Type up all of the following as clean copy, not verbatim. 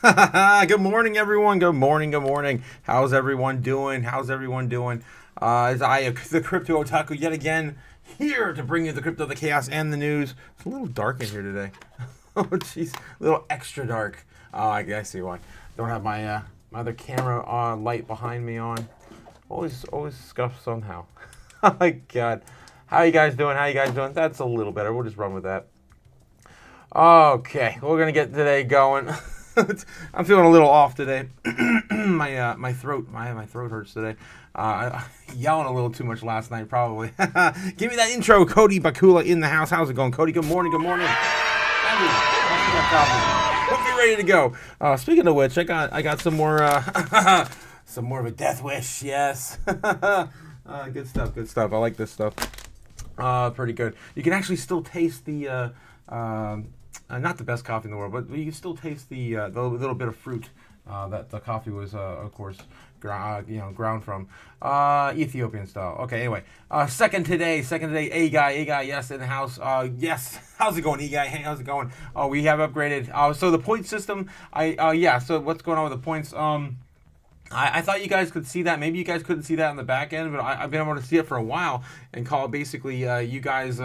Good morning, everyone. Good morning. Good morning. How's everyone doing? As I, the Crypto Otaku, yet again here to bring you the Crypto, the Chaos, and the news. It's a little dark in here today. Oh, jeez, a little extra dark. Oh, I see why. Don't have my my other camera light behind me on. Always scuffed somehow. Oh my God. How you guys doing? That's a little better. We'll just run with that. Okay, we're gonna get today going. I'm feeling a little off today. my throat hurts today. Yelling a little too much last night, probably. Give me that intro, Cody Bakula in the house. How's it going, Cody? Good morning. Hope you're ready to go. Speaking of which, I got some more some more of a death wish. Yes. Good stuff. I like this stuff. Pretty good. You can actually still taste the not the best coffee in the world, but you can still taste the little bit of fruit that the coffee was, of course, ground from Ethiopian style. Okay, anyway, second today, A guy, yes, in the house. Yes, how's it going, E guy? Hey, how's it going? Oh, we have upgraded. So the point system, So what's going on with the points? I thought you guys could see that. Maybe you guys couldn't see that on the back end, but I've been able to see it for a while and call basically you guys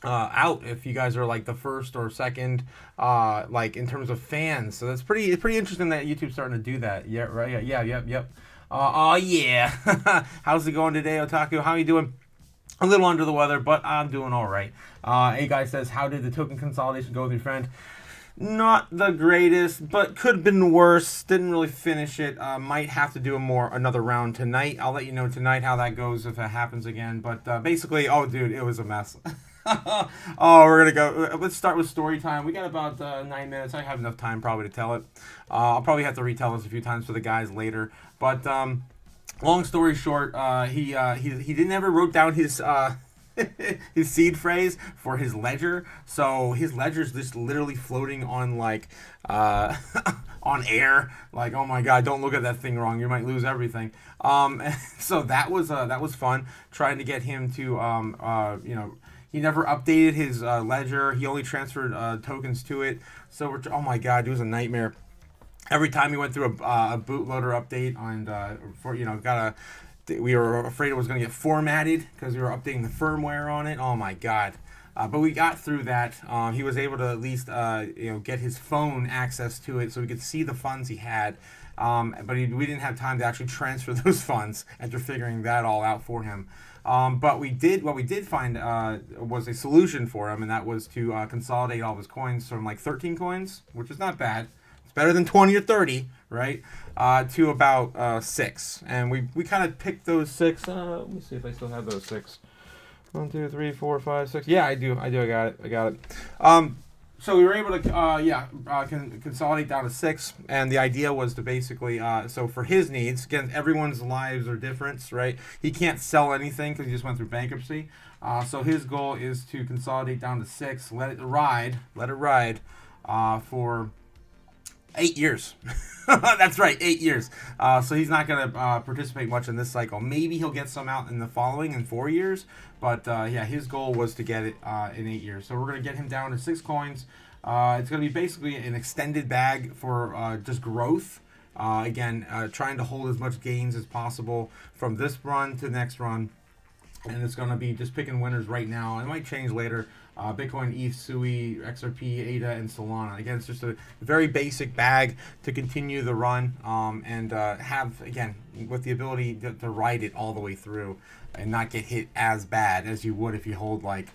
out if you guys are like the first or second, like in terms of fans. So that's pretty interesting that YouTube's starting to do that. Yeah, right. Yeah. Yep. Yeah. How's it going today, Otaku? How are you doing? A little under the weather, but I'm doing all right. A guy says, how did the token consolidation go with your friend? Not the greatest, but could have been worse. Didn't really finish it. Might have to do another round tonight. I'll let you know tonight how that goes if it happens again. But basically, oh dude, it was a mess. Oh, we're gonna go. Let's start with story time. We got about 9 minutes. I have enough time probably to tell it. I'll probably have to retell this a few times for the guys later. But long story short, he never wrote down his his seed phrase for his ledger. So his ledger's just literally floating on like on air. Like, oh my God, don't look at that thing wrong. You might lose everything. So that was fun trying to get him to he never updated his ledger. He only transferred tokens to it. So oh my God, it was a nightmare. Every time he went through a bootloader update and we were afraid it was going to get formatted because we were updating the firmware on it. Oh my God. But we got through that. He was able to at least get his phone access to it so we could see the funds he had. But we didn't have time to actually transfer those funds after figuring that all out for him. But what we did find was a solution for him, and that was to consolidate all of his coins from like 13 coins, which is not bad. It's better than 20 or 30, right? To about 6. And we kind of picked those 6. Let me see if I still have those 6. 1, 2, 3, 4, 5, 6. Yeah, I do. I got it. So we were able to consolidate down to 6, and the idea was to basically so for his needs, again, everyone's lives are different, right? He can't sell anything because he just went through bankruptcy. So his goal is to consolidate down to 6, let it ride for 8 years. That's right, 8 years. So he's not going to participate much in this cycle. Maybe he'll get some out in the following in 4 years. But his goal was to get it in 8 years. So we're going to get him down to 6 coins. It's going to be basically an extended bag for just growth. Trying to hold as much gains as possible from this run to the next run. And it's going to be just picking winners right now. It might change later. Bitcoin, ETH, SUI, XRP, ADA, and Solana. Again, it's just a very basic bag to continue the run and have, again, with the ability to ride it all the way through and not get hit as bad as you would if you hold, like,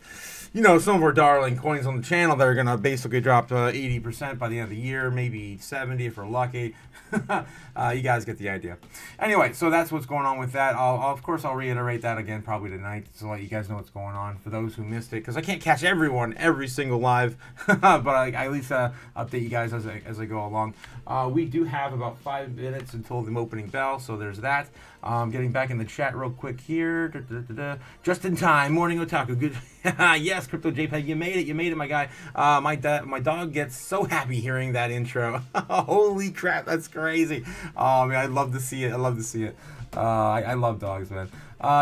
some of our darling coins on the channel that are going to basically drop to 80% by the end of the year, maybe 70 if we're lucky. You guys get the idea. Anyway, so that's what's going on with that. Of course, I'll reiterate that again probably tonight to let you guys know what's going on for those who missed it, because I can't catch everyone every single live, but I at least update you guys as I go along. We do have about 5 minutes until the opening bell, so there's that. Getting back in the chat real quick here. Just in time. Morning Otaku. Good. Yes, Crypto JPEG. You made it, my guy. My dog gets so happy hearing that intro. Holy crap, that's crazy. Oh, man, I love to see it. I love dogs, man.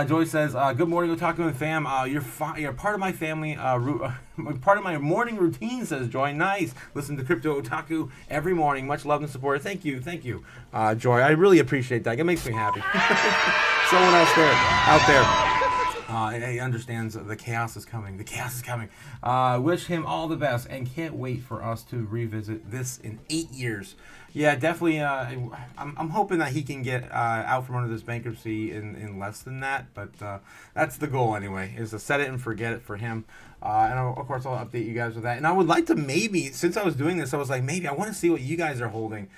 Joy says, good morning, Otaku and fam. You're part of my family. Part of my morning routine, says Joy. Nice. Listen to Crypto Otaku every morning. Much love and support. Thank you, Joy. I really appreciate that. It makes me happy. Someone else out there. He understands the chaos is coming. Wish him all the best and can't wait for us to revisit this in 8 years. Yeah, definitely. I'm hoping that he can get out from under this bankruptcy in less than that. But that's the goal anyway, is to set it and forget it for him. And of course, I'll update you guys with that. And I would like to maybe, since I was doing this, I was like, maybe I want to see what you guys are holding.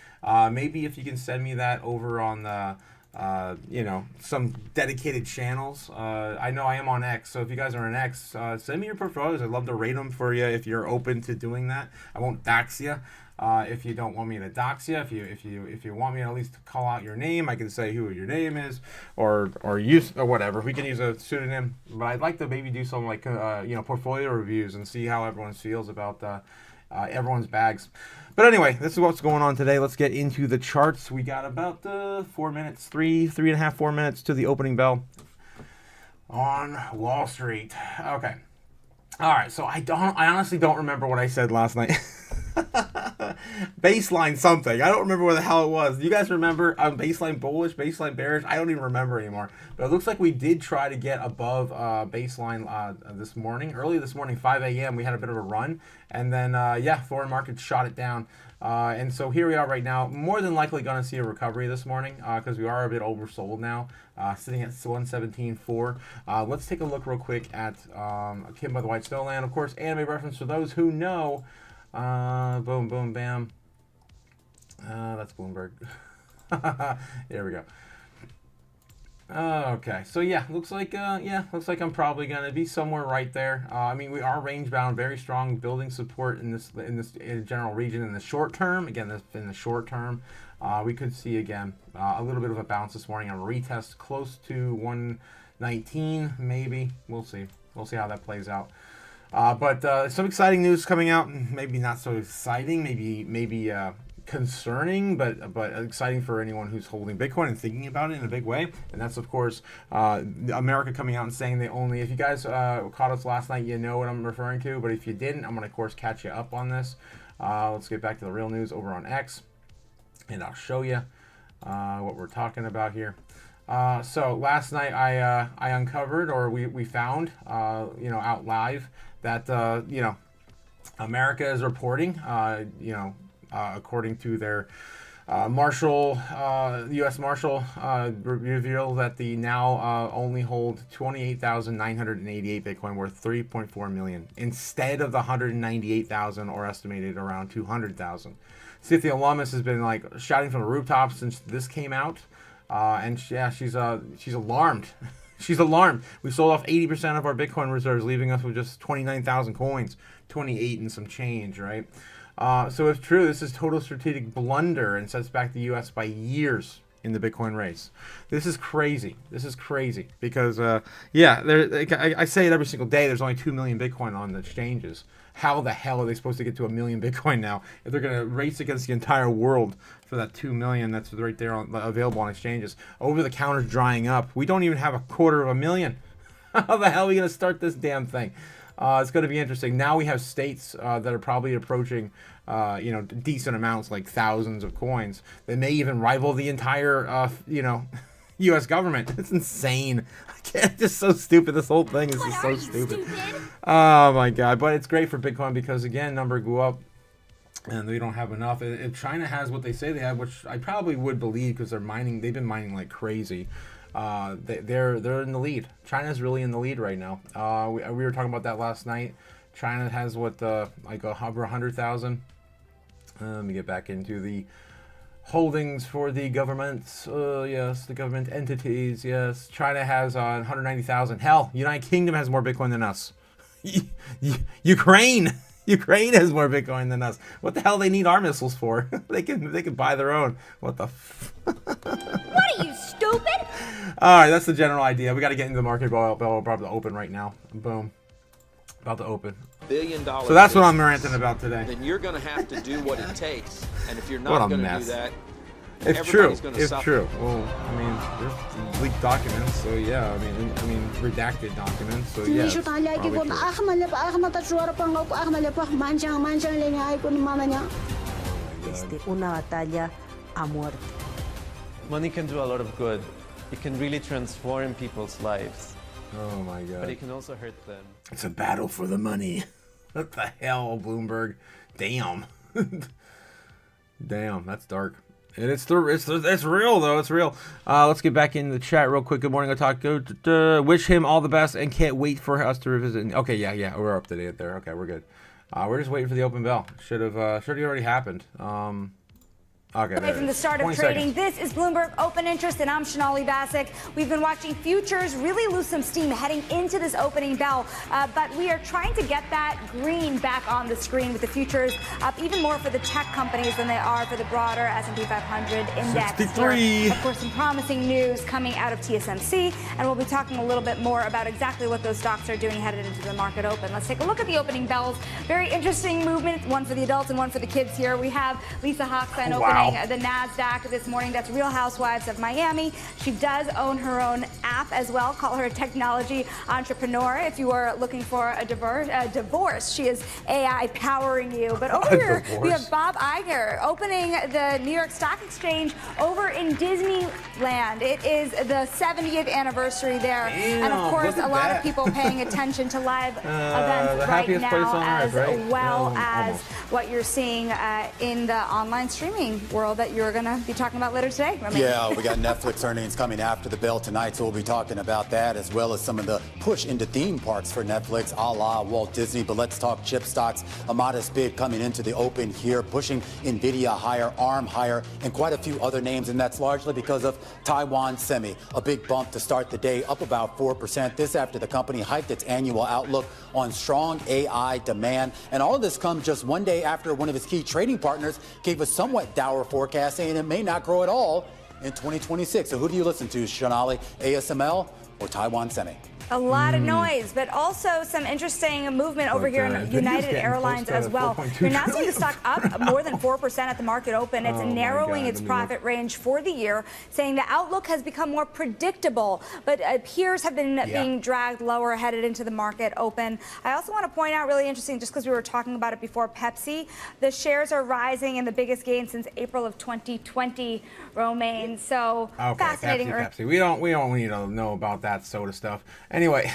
Maybe if you can send me that over on the... some dedicated channels. I know I am on X, so if you guys are on X, send me your portfolios. I'd love to rate them for you if you're open to doing that. I won't dox you. If you don't want me to dox you, if you want me to at least call out your name, I can say who your name is, or use or whatever. We can use a pseudonym, but I'd like to maybe do some like portfolio reviews and see how everyone feels about everyone's bags. But anyway, this is what's going on today. Let's get into the charts. We got about 4 minutes, three and a half, 4 minutes to the opening bell on Wall Street. Okay. All right. So I honestly don't remember what I said last night. Baseline something. I don't remember what the hell it was. Do you guys remember? Baseline bullish, baseline bearish. I don't even remember anymore. But it looks like we did try to get above baseline this morning. Early this morning, 5 a.m. We had a bit of a run, and then foreign markets shot it down. And so here we are right now. More than likely going to see a recovery this morning because we are a bit oversold now, sitting at 117.4. Let's take a look real quick at Kim by the White Snowland. Of course, anime reference for those who know. Boom, boom, bam. That's Bloomberg. There we go. Okay, so looks like I'm probably gonna be somewhere right there. I mean, we are range bound, very strong, building support in this general region in the short term. Again, in the short term, we could see again a little bit of a bounce this morning, a retest close to 119, maybe. We'll see. We'll see how that plays out. But some exciting news coming out. Maybe not so exciting. Maybe concerning, but exciting for anyone who's holding Bitcoin and thinking about it in a big way. And that's, of course, America coming out and saying they only. If you guys caught us last night, you know what I'm referring to. But if you didn't, I'm going to, of course, catch you up on this. Let's get back to the real news over on X, and I'll show you what we're talking about here. So last night I uncovered, or we found, out live that America is reporting, according to their U.S. Marshal revealed that they now only hold 28,988 Bitcoin, worth 3.4 million, instead of the 198,000 or estimated around 200,000. Cynthia Lummis has been like shouting from the rooftops since this came out, and she's alarmed. She's alarmed. We sold off 80% of our Bitcoin reserves, leaving us with just 29,000 coins, 28 and some change, right? So if true, this is total strategic blunder and sets back the U.S. by years in the Bitcoin race. This is crazy. Because, I say it every single day, there's only 2 million Bitcoin on the exchanges. How the hell are they supposed to get to 1 million Bitcoin now if they're going to race against the entire world for that 2 million that's right there available on exchanges? Over the counter drying up. We don't even have 250,000. How the hell are we going to start this damn thing? It's going to be interesting. Now we have states that are probably approaching, decent amounts, like thousands of coins. That may even rival the entire, U.S. government. It's insane. It's just so stupid. This whole thing is just so stupid. Oh my god! But it's great for Bitcoin because again, number go up, and they don't have enough. If China has what they say they have, which I probably would believe because they're mining. They've been mining like crazy. They're in the lead. China's really in the lead right now. We were talking about that last night. China has over 100,000. Let me get back into the holdings for the governments. Yes, the government entities. Yes, China has 190,000. Hell, United Kingdom has more Bitcoin than us. Ukraine has more Bitcoin than us. What the hell they need our missiles for? They can buy their own. What the? What are you stupid? All right, that's the general idea. We got to get into the market. Bell about to open right now. Boom. About to open. $1 billion. So that's what I'm ranting about today. Then you're going to have to do what it takes. And if you're not going to do that, it's true. It's true. Well, I mean, there's leaked documents, so yeah. I mean, redacted documents, so yeah. Money can do a lot of good. It can really transform people's lives. Oh my God. But it can also hurt them. It's a battle for the money. What the hell, Bloomberg? Damn. Damn, that's dark. And it's real though. It's real. Let's get back in the chat real quick. Good morning, Otaku. Wish him all the best and can't wait for us to revisit. Okay, yeah, we're up to date there. Okay, we're good. We're just waiting for the open bell. Should have already happened. Okay. From the start of trading, this is Bloomberg Open Interest, and I'm Shonali Bassick. We've been watching futures really lose some steam heading into this opening bell, but we are trying to get that green back on the screen with the futures up even more for the tech companies than they are for the broader S&P 500 index. 63. Of course, some promising news coming out of TSMC, and we'll be talking a little bit more about exactly what those stocks are doing headed into the market open. Let's take a look at the opening bells. Very interesting movement, one for the adults and one for the kids here. We have Lisa Hochstein opening the NASDAQ this morning. That's Real Housewives of Miami. She does own her own app as well. Call her a technology entrepreneur if you are looking for a divorce. She is AI powering you. But over here, we have Bob Iger opening the New York Stock Exchange over in Disneyland. It is the 70th anniversary there. Damn, and of course, a lot of people paying attention to live events right now, as well as what you're seeing in the online streaming world that you're going to be talking about later today. Yeah, we got Netflix earnings coming after the bell tonight, so we'll be talking about that as well as some of the push into theme parks for Netflix, a la Walt Disney. But let's talk chip stocks. A modest bid coming into the open here, pushing NVIDIA higher, ARM higher, and quite a few other names, and that's largely because of Taiwan Semi. A big bump to start the day, up about 4%. This after the company hiked its annual outlook on strong AI demand. And all of this comes just one day after one of its key trading partners gave a somewhat dour forecast, saying it may not grow at all in 2026. So who do you listen to, Shonali? ASML or Taiwan Semi? A lot of noise, but also some interesting movement over here in United Airlines as well. You're now seeing the stock up more than 4% at the market open. It's narrowing its profit range for the year, saying the outlook has become more predictable, but peers have been being dragged lower headed into the market open. I also want to point out, really interesting, just because we were talking about it before, Pepsi, the shares are rising in the biggest gain since April of 2020, Romaine. So fascinating. Pepsi. We don't need to know about that soda stuff. Anyway,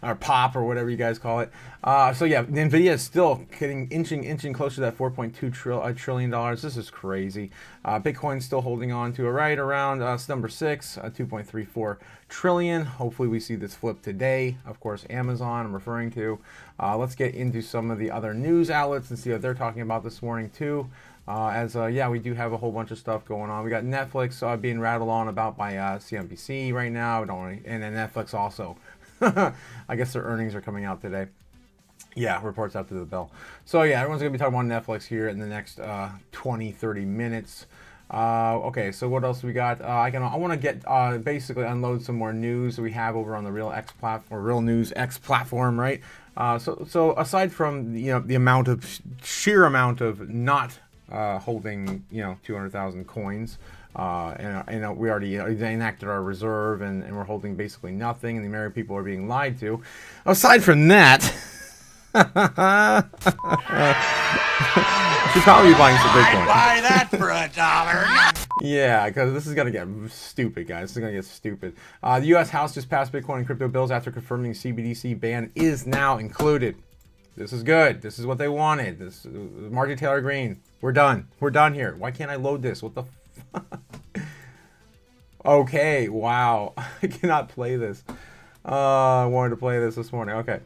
or pop or whatever you guys call it. So yeah, NVIDIA is still inching closer to that $4.2 trillion. This is crazy. Bitcoin's still holding on to right around number 6, 2.34 trillion. Hopefully we see this flip today. Of course, Amazon I'm referring to. Let's get into some of the other news outlets and see what they're talking about this morning too. We do have a whole bunch of stuff going on. We got Netflix being rattled on about by CNBC right now. And then Netflix also. I guess their earnings are coming out today. Yeah, reports after the bell. So yeah, everyone's going to be talking about Netflix here in the next 20-30 minutes. Okay, so what else we got? I want to get basically unload some more news that we have over on the Real News X platform, right? So aside from the sheer amount of not holding 200,000 coins, and we already enacted our reserve, and we're holding basically nothing, and the American people are being lied to. Aside from that, should probably be buying some Bitcoin. I'd buy that for $1. Yeah, because this is going to get stupid, guys. This is going to get stupid. The U.S. House just passed Bitcoin and crypto bills after confirming CBDC ban is now included. This is good. This is what they wanted. This Marjorie Taylor Greene. We're done. We're done here. Why can't I load this? What the Okay, wow. I cannot play this. I wanted to play this morning. Okay.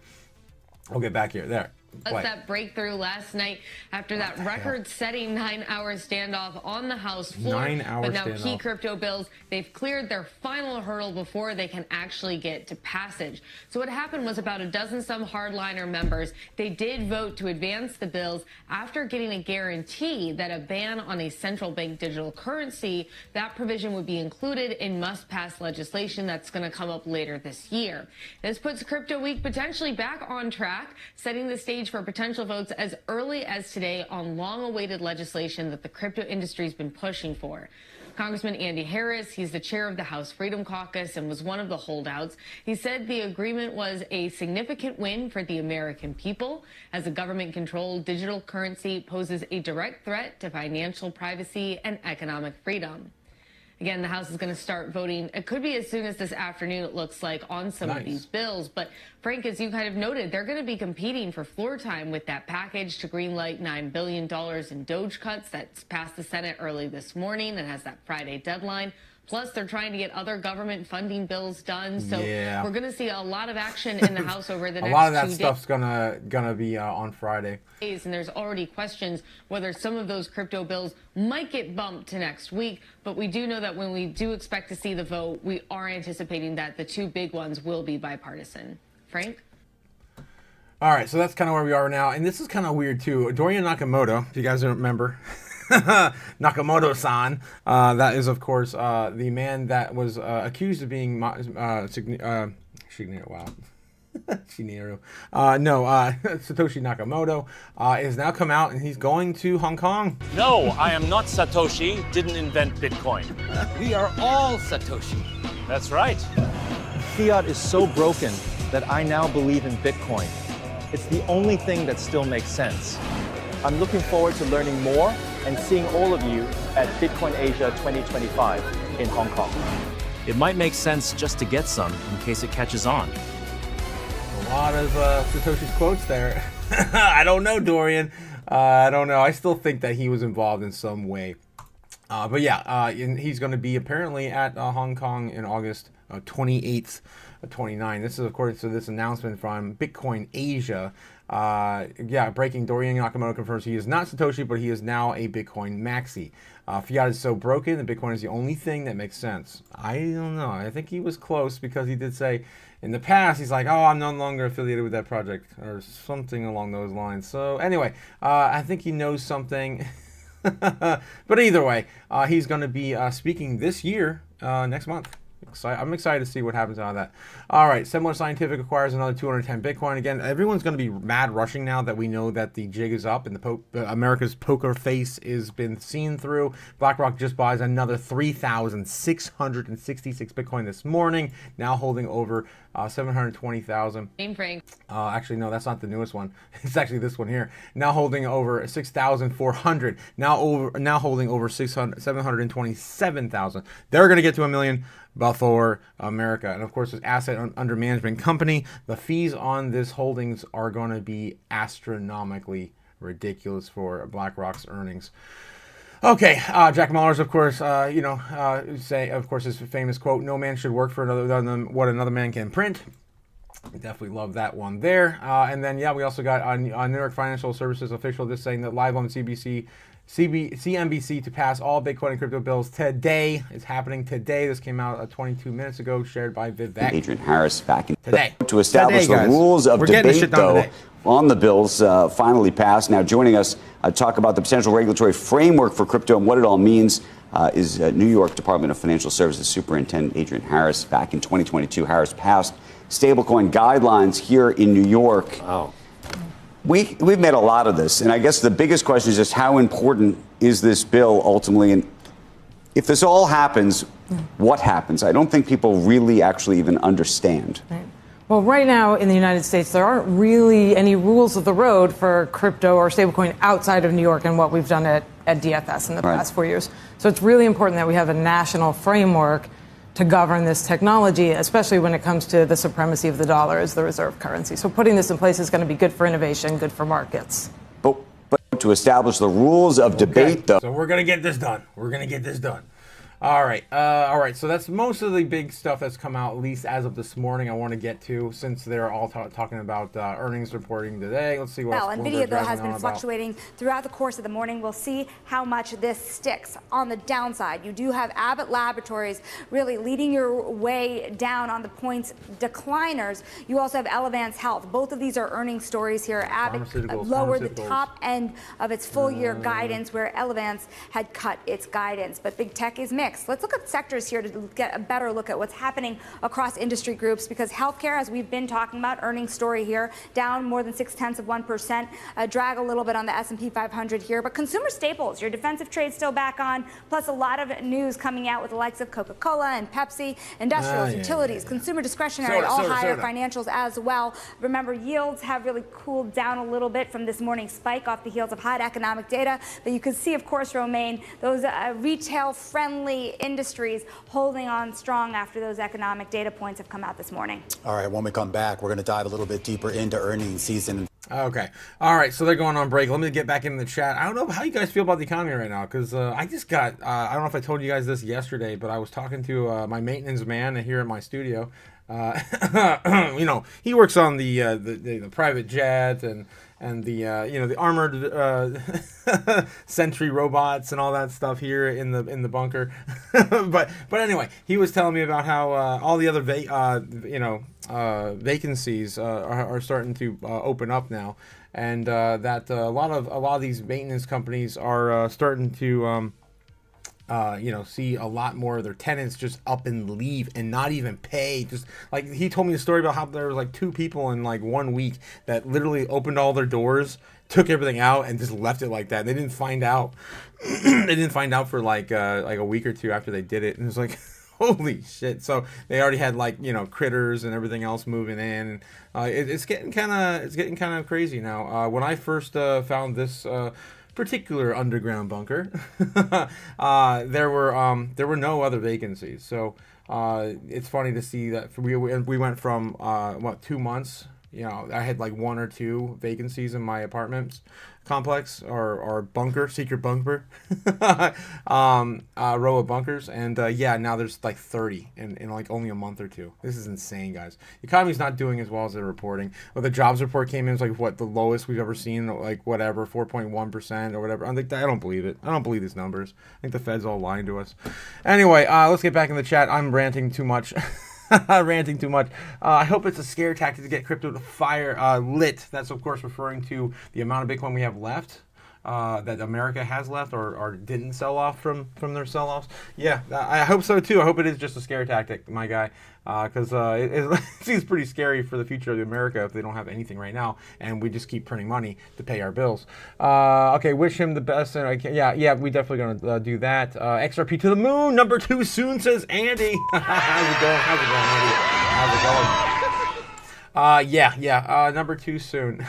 I'll get back here. There. That breakthrough last night after that record-setting 9-hour standoff on the House floor. 9-hour But now standoff. key crypto bills, they've cleared their final hurdle before they can actually get to passage. So what happened was about a dozen some hardliner members, they did vote to advance the bills after getting a guarantee that a ban on a central bank digital currency, that provision would be included in must-pass legislation that's going to come up later this year. This puts Crypto Week potentially back on track, setting the stage for potential votes as early as today on long-awaited legislation that the crypto industry's been pushing for. Congressman Andy Harris, he's the chair of the House Freedom Caucus and was one of the holdouts. He said the agreement was a significant win for the American people, as a government-controlled digital currency poses a direct threat to financial privacy and economic freedom. Again, the House is going to start voting. It could be as soon as this afternoon, it looks like, on some of these bills. But, Frank, as you kind of noted, they're going to be competing for floor time with that package to greenlight $9 billion in Doge cuts that's passed the Senate early this morning and has that Friday deadline. Plus, they're trying to get other government funding bills done. So we're going to see a lot of action in the House over the next 2 days. A lot of that stuff's gonna be on Friday. And there's already questions whether some of those crypto bills might get bumped to next week. But we do know that when we do expect to see the vote, we are anticipating that the 2 big ones will be bipartisan. Frank? All right, so that's kind of where we are now. And this is kind of weird, too. Dorian Nakamoto, if you guys don't remember. Nakamoto-san, that is, of course, the man that was accused of being Shigeru. Satoshi Nakamoto has now come out and he's going to Hong Kong. No, I am not Satoshi, didn't invent Bitcoin. We are all Satoshi. That's right. Fiat is so broken that I now believe in Bitcoin. It's the only thing that still makes sense. I'm looking forward to learning more and seeing all of you at Bitcoin Asia 2025 in Hong Kong. It might make sense just to get some in case it catches on. A lot of Satoshi's quotes there. I don't know, Dorian. I don't know. I still think that he was involved in some way. But yeah, he's going to be apparently at Hong Kong in August 28th, 29. This is according to this announcement from Bitcoin Asia. Breaking, Dorian Nakamoto confirms he is not Satoshi, but he is now a Bitcoin maxi. Fiat is so broken that Bitcoin is the only thing that makes sense. I don't know. I think he was close because he did say in the past, he's like, oh, I'm no longer affiliated with that project or something along those lines. So anyway, I think he knows something. But either way, he's going to be speaking this year, next month. I'm excited to see what happens out of that. All right, Similar Scientific acquires another 210 Bitcoin. Again, everyone's going to be mad rushing now that we know that the jig is up and America's poker face has been seen through. BlackRock just buys another 3,666 Bitcoin this morning, now holding over 720,000. Frank. Actually, no, that's not the newest one. It's actually this one here. Now holding over 6,400. Now holding over 727,000. They're going to get to 1 million before America. And of course, this asset under management company, the fees on this holdings are going to be astronomically ridiculous for BlackRock's earnings. Okay, Jack Mallers, of course, say, of course, his famous quote, "No man should work for another than what another man can print." Definitely love that one there. And then, we also got a New York Financial Services official just saying that live on CNBC to pass all Bitcoin and crypto bills today. It's happening today. This came out 22 minutes ago, shared by Vivek. Adrian Harris back in today to establish the rules of debate, though, on the bills finally passed. Now joining us to talk about the potential regulatory framework for crypto and what it all means is New York Department of Financial Services Superintendent Adrian Harris. Back in 2022, Harris passed stablecoin guidelines here in New York. Wow. We've made a lot of this, and I guess the biggest question is just how important is this bill ultimately? And if this all happens, what happens? I don't think people really actually even understand. Right. Well, right now in the United States, there aren't really any rules of the road for crypto or stablecoin outside of New York and what we've done at DFS in the past 4 years. So it's really important that we have a national framework to govern this technology, especially when it comes to the supremacy of the dollar as the reserve currency. So putting this in place is going to be good for innovation, good for markets. But to establish the rules of debate, though. So we're going to get this done. All right. So that's most of the big stuff that's come out, at least as of this morning. I want to get to, since they're all talking about earnings reporting today. Let's see what else. Nvidia, though, has been fluctuating throughout the course of the morning. We'll see how much this sticks. On the downside, you do have Abbott Laboratories really leading your way down on the points decliners. You also have Elevance Health. Both of these are earnings stories here. Abbott lowered the top end of its full year guidance, where Elevance had cut its guidance. But big tech is mixed. Let's look at sectors here to get a better look at what's happening across industry groups, because healthcare, as we've been talking about, earnings story here, down more than 0.6%, drag a little bit on the S&P 500 here. But consumer staples, your defensive trade still back on, plus a lot of news coming out with the likes of Coca-Cola and Pepsi, industrials, utilities, consumer discretionary, all higher financials as well. Remember, yields have really cooled down a little bit from this morning's spike off the heels of hot economic data. But you can see, of course, Romaine, those retail-friendly industries holding on strong after those economic data points have come out this morning. All right, when we come back, we're going to dive a little bit deeper into earnings season. Okay. All right, so they're going on break. Let me get back in the chat. I don't know how you guys feel about the economy right now, because I just got, I don't know if I told you guys this yesterday, but I was talking to my maintenance man here in my studio. You know, he works on the private jet and the you know, the armored sentry robots and all that stuff here in the bunker. but anyway, he was telling me about how all the other vacancies are starting to open up now, and that a lot of these maintenance companies are starting to see a lot more of their tenants just up and leave and not even pay. Just like he told me a story about how there was like 2 people in like 1 week that literally opened all their doors, took everything out, and just left it like that. They didn't find out. They didn't find out for like a week or 2 after they did it, and it was like, holy shit! So they already had like critters and everything else moving in. It's getting kind of crazy now. When I first found this particular underground bunker, there were no other vacancies. So it's funny to see that we went from 2 months. I had like 1 or 2 vacancies in my apartment complex or bunker, secret bunker, row of bunkers, and now there's like 30 in like only a month or 2. This is insane, guys. The economy's not doing as well as they're reporting. Well, the jobs report came in, it's like what, the lowest we've ever seen, like whatever, 4.1% or whatever. I don't believe it. I don't believe these numbers. I think the Fed's all lying to us. Anyway, let's get back in the chat. I'm ranting too much. Ranting too much. I hope it's a scare tactic to get crypto to fire lit. That's of course referring to the amount of Bitcoin we have left, that America has left or didn't sell off from their sell-offs. Yeah, I hope so too. I hope it is just a scare tactic, my guy, because it seems pretty scary for the future of America if they don't have anything right now and we just keep printing money to pay our bills. Okay, wish him the best. Yeah, we definitely gonna do that. XRP to the moon, number 2 soon, says Andy. How's it going? Number 2 soon.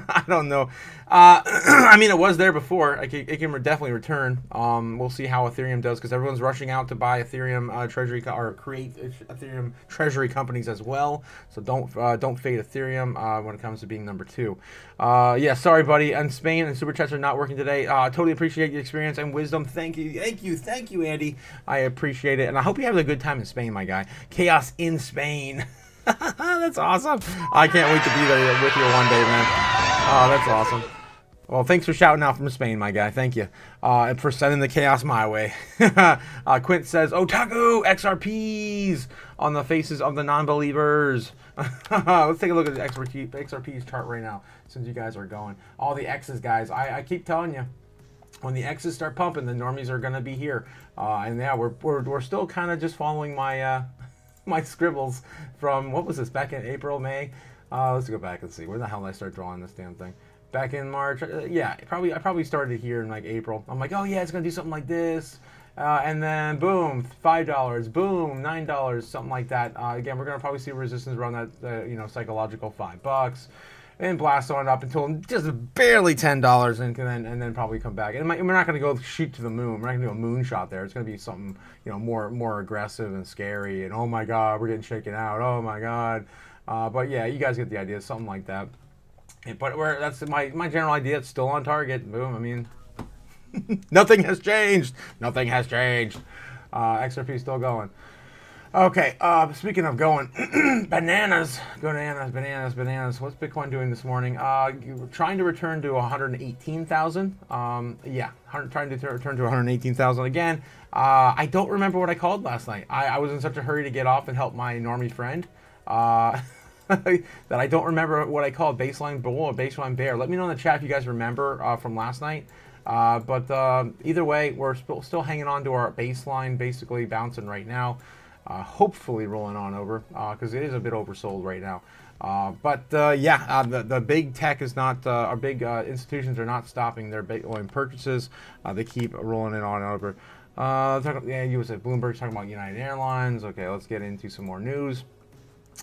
I don't know. I mean, it was there before. It can definitely return. We'll see how Ethereum does, because everyone's rushing out to buy Ethereum treasury or create Ethereum treasury companies as well. So don't fade Ethereum when it comes to being number 2. Sorry, buddy. And Spain and Super Chats are not working today. Totally appreciate your experience and wisdom. Thank you, Andy. I appreciate it, and I hope you have a good time in Spain, my guy. Chaos in Spain. That's awesome. I can't wait to be there with you one day, man. Oh, that's awesome. Well, thanks for shouting out from Spain, my guy. Thank you. And for sending the chaos my way. Quint says, Otaku XRPs on the faces of the non-believers. Let's take a look at the XRP's chart right now, since you guys are going. All the X's, guys. I keep telling you, when the X's start pumping, the normies are going to be here. And yeah, we're still kind of just following my my scribbles from, what was this, back in April, May? Let's go back and see. Where the hell did I start drawing this damn thing? Back in March. I probably started here in like April. I'm like, oh yeah, it's going to do something like this. And then boom, $5, boom, $9, something like that. Again, we're going to probably see resistance around that, psychological $5. And blast on up until just barely $10, and then probably come back. And we're not going to go shoot to the moon. We're not going to do a moonshot there. It's going to be something more aggressive and scary. And oh my God, we're getting shaken out. Oh my God. But yeah, you guys get the idea. Something like that. But that's my general idea. It's still on target. Boom. I mean, nothing has changed. Nothing has changed. XRP still going. Okay, speaking of going, bananas. What's Bitcoin doing this morning? Trying to return to 118,000. Trying to return to 118,000 again. I don't remember what I called last night. I was in such a hurry to get off and help my normie friend that I don't remember what I called. Baseline bull or baseline bear. Let me know in the chat if you guys remember from last night. But either way, we're still hanging on to our baseline, basically bouncing right now. Hopefully rolling on over because it is a bit oversold right now. The big tech is not, our big institutions are not stopping their Bitcoin purchases. They keep rolling it on over. You said Bloomberg's talking about United Airlines. Okay, let's get into some more news.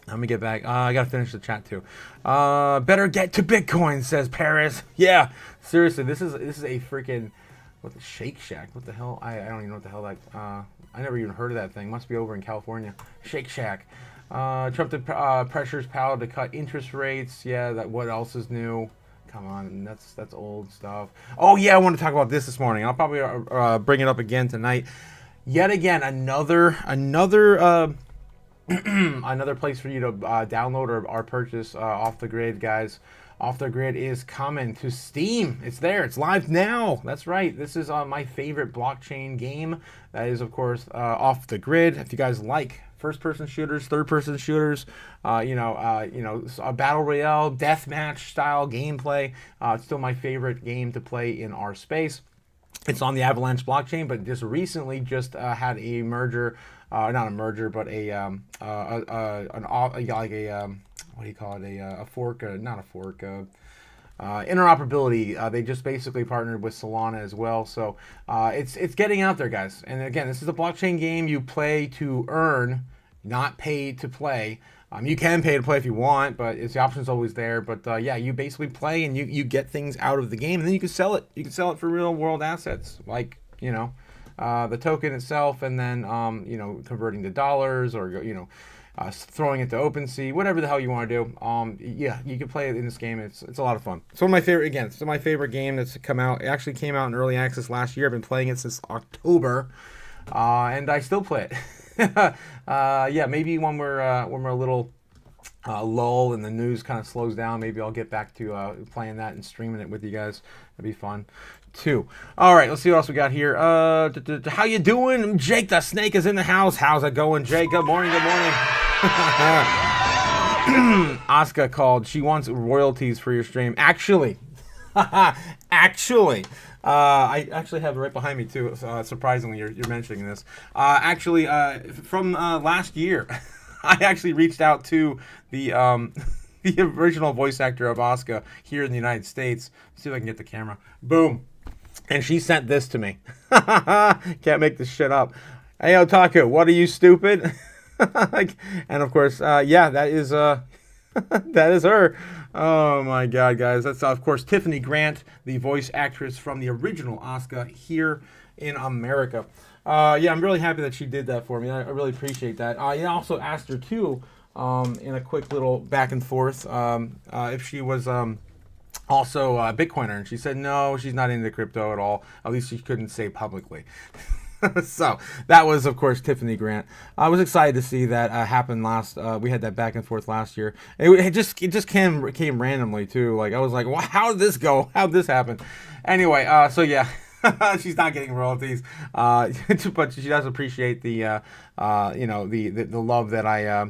Let me get back. I gotta finish the chat too. Better get to Bitcoin, says Paris. Yeah, seriously, this is a freaking Shake Shack. What the hell? I don't even know what the hell that. I never even heard of that thing. Must be over in California. Shake Shack. Trump pressures Powell to cut interest rates. Yeah, what else is new? Come on, that's old stuff. Oh yeah, I want to talk about this morning. I'll probably bring it up again tonight. Yet again, another another place for you to download or purchase Off the Grid, guys. Off the Grid is coming to Steam. It's there. It's live now. That's right. This is my favorite blockchain game. That is, of course, Off the Grid. If you guys like first-person shooters, third-person shooters, a battle royale, deathmatch style gameplay, it's still my favorite game to play in our space. It's on the Avalanche blockchain, but just recently had a merger, not a merger, but what do you call it? A fork, not a fork, interoperability. They just basically partnered with Solana as well. So it's getting out there, guys. And again, this is a blockchain game. You play to earn, not pay to play. You can pay to play if you want, but the option's always there. But you basically play and you get things out of the game, and then you can sell it. You can sell it for real world assets, like the token itself, and then converting to dollars or throwing it to OpenSea, whatever the hell you want to do. You can play it in this game. It's a lot of fun. It's one of my favorite. Again, it's my favorite game that's come out. It actually came out in early access last year. I've been playing it since October, and I still play it. Maybe when we're a little lull and the news kind of slows down, maybe I'll get back to playing that and streaming it with you guys. That'd be fun too. All right, let's see what else we got here. How you doing? Jake the Snake is in the house. How's it going, Jake? Good morning. Asuka called. She wants royalties for your stream. Actually, I actually have it right behind me too. Surprisingly, you're mentioning this. From last year, I actually reached out to the original voice actor of Asuka here in the United States. Let's see if I can get the camera. Boom. And she sent this to me. Can't make this shit up. Hey, Otaku, what are you, stupid? And of course, that is that is her. Oh my God, guys. That's, of course, Tiffany Grant, the voice actress from the original Asuka here in America. I'm really happy that she did that for me. I really appreciate that. I also asked her, too, in a quick little back and forth, if she was also a Bitcoiner. And she said, no, she's not into crypto at all. At least she couldn't say publicly. So that was, of course, Tiffany Grant. I was excited to see that happen last. We had that back and forth last year. It just came randomly too. Like I was like, well, how did this go? How did this happen? Anyway, she's not getting royalties, but she does appreciate the love that I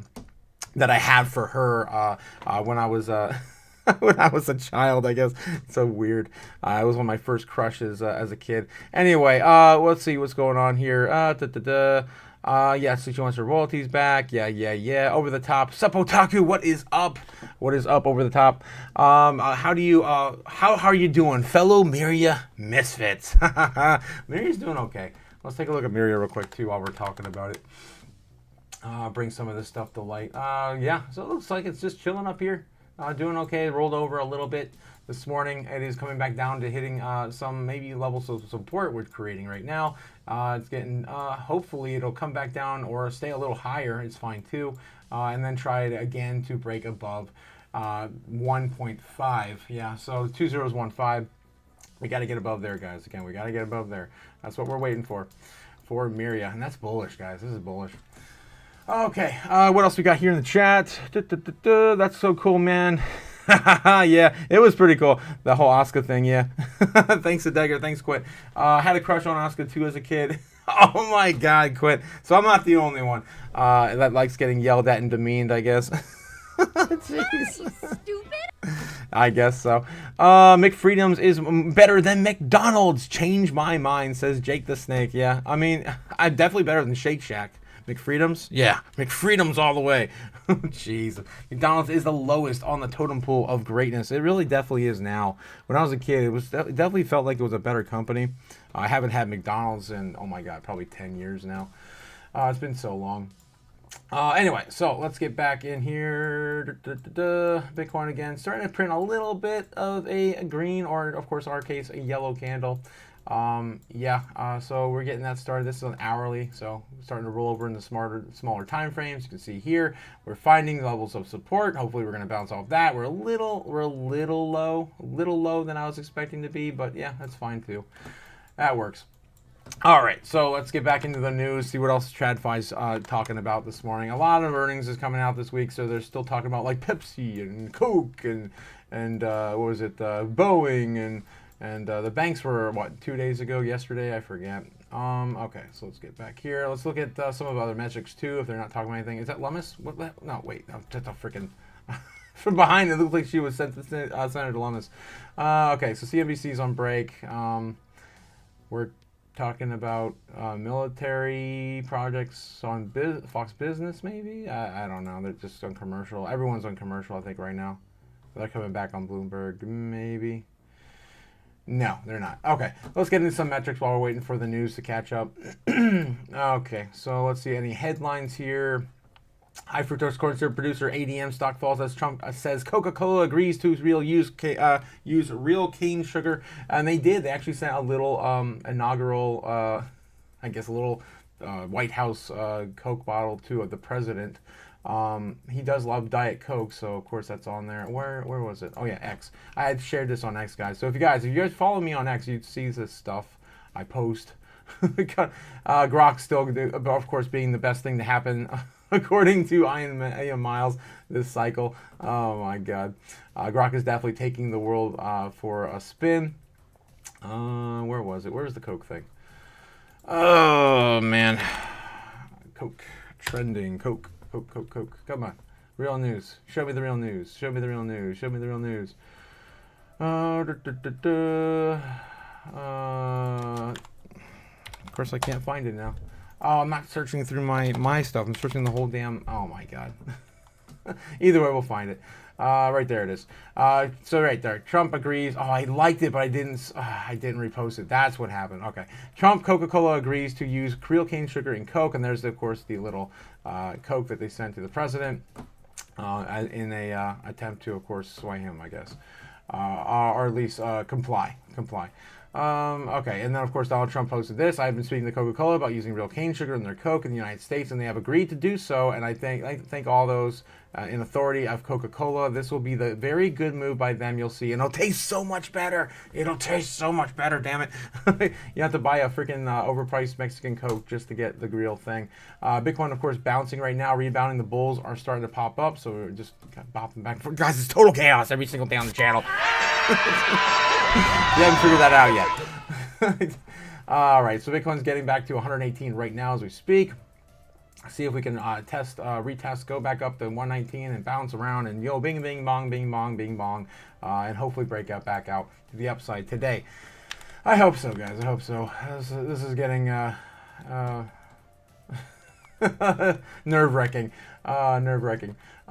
have for her when I was. When I was a child, I guess. It's so weird. It was one of my first crushes as a kid. Anyway, let's see what's going on here. So she wants her royalties back. Yeah. Over the top. Sup, Otaku? What is up? What is up over the top? How are you doing, fellow Miria misfits? Miria's doing okay. Let's take a look at Miria real quick, too, while we're talking about it. Bring some of this stuff to light. So it looks like it's just chilling up here. Doing okay. Rolled over a little bit this morning. It is coming back down to hitting some maybe levels of support we're creating right now. It's getting, hopefully it'll come back down or stay a little higher. It's fine too. And then try it again to break above 1.5. Yeah, so 2015. We got to get above there, guys. Again, we got to get above there. That's what we're waiting for. for Miria. And that's bullish, guys. This is bullish. Okay, what else we got here in the chat? That's so cool, man. Yeah, it was pretty cool. The whole Asuka thing, yeah. Thanks to Degger. Thanks, Quit. Had a crush on Asuka, too, as a kid. Oh, my God, Quit. So I'm not the only one that likes getting yelled at and demeaned, I guess. Jeez. Stupid. I guess so. McFreedoms is better than McDonald's. Change my mind, says Jake the Snake. Yeah, I mean, I'm definitely better than Shake Shack. McFreedoms? Yeah, McFreedoms all the way. Jeez. McDonald's is the lowest on the totem pole of greatness. It really definitely is now. When I was a kid, it definitely felt like it was a better company. I haven't had McDonald's in, oh my God, probably 10 years now. It's been so long. Anyway, so let's get back in here. Bitcoin again, starting to print a little bit of a green, or of course, in our case, a yellow candle. So we're getting that started. This is an hourly, so starting to roll over into smaller time frames. You can see here we're finding levels of support. Hopefully, we're going to bounce off that. We're a little low than I was expecting to be, but yeah, that's fine too. That works. All right, so let's get back into the news, see what else TradFi's talking about this morning. A lot of earnings is coming out this week, so they're still talking about like Pepsi and Coke and what was it, Boeing and the banks were, what, 2 days ago, yesterday, I forget. Okay, so let's get back here. Let's look at some of the other metrics too, if they're not talking about anything. Is that Lummis? What? No, wait, that's a freaking... From behind, it looked like she was sent to Senator Lummis. Okay, so CNBC's on break. We're talking about military projects on Fox Business, maybe? I don't know. They're just on commercial. Everyone's on commercial, I think, right now. They're coming back on Bloomberg, maybe. No, they're not. Okay, let's get into some metrics while we're waiting for the news to catch up. Okay, so let's see any headlines here. High fructose corn syrup producer ADM stock falls as Trump says Coca-Cola agrees to use real cane sugar, and they did. They actually sent a little inaugural, I guess, a little White House Coke bottle to the president. He does love Diet Coke, so of course that's on there. Where was it? Oh yeah, X. I had shared this on X, guys. So if you guys follow me on X, you'd see this stuff I post. Grok still, of course, being the best thing to happen according to Ian Miles this cycle. Oh my God, Grok is definitely taking the world for a spin. Where was it? Where's the Coke thing? Oh man, Coke trending. Coke. Come on. Real news. Show me the real news. Show me the real news. Show me the real news. Of course, I can't find it now. Oh, I'm not searching through my stuff. I'm searching the whole damn... Oh, my God. Either way, we'll find it. Right there it is. So right there, Trump agrees. Oh, I liked it, but I didn't repost it. That's what happened. Okay. Trump, Coca-Cola agrees to use real cane sugar in Coke, and there's, of course, the little Coke that they sent to the president in a attempt to, of course, sway him, I guess, or at least comply. Okay, and then of course Donald Trump posted this. I've been speaking to Coca-Cola about using real cane sugar in their Coke in the United States, and they have agreed to do so. And I thank all those in authority of Coca-Cola. This will be the very good move by them. You'll see, and it'll taste so much better. It'll taste so much better. Damn it! You have to buy a freaking overpriced Mexican Coke just to get the real thing. Bitcoin, of course, bouncing right now, rebounding. The bulls are starting to pop up, so we're just bopping back and forth. Guys, it's total chaos every single day on the channel. You haven't figured that out yet. All right, so Bitcoin's getting back to 118 right now as we speak. See if we can retest, go back up to 119 and bounce around and bing, bing, bong, bing, bong, bing, bong, and hopefully break back out to the upside today. I hope so, guys. I hope so. This is getting nerve-wracking.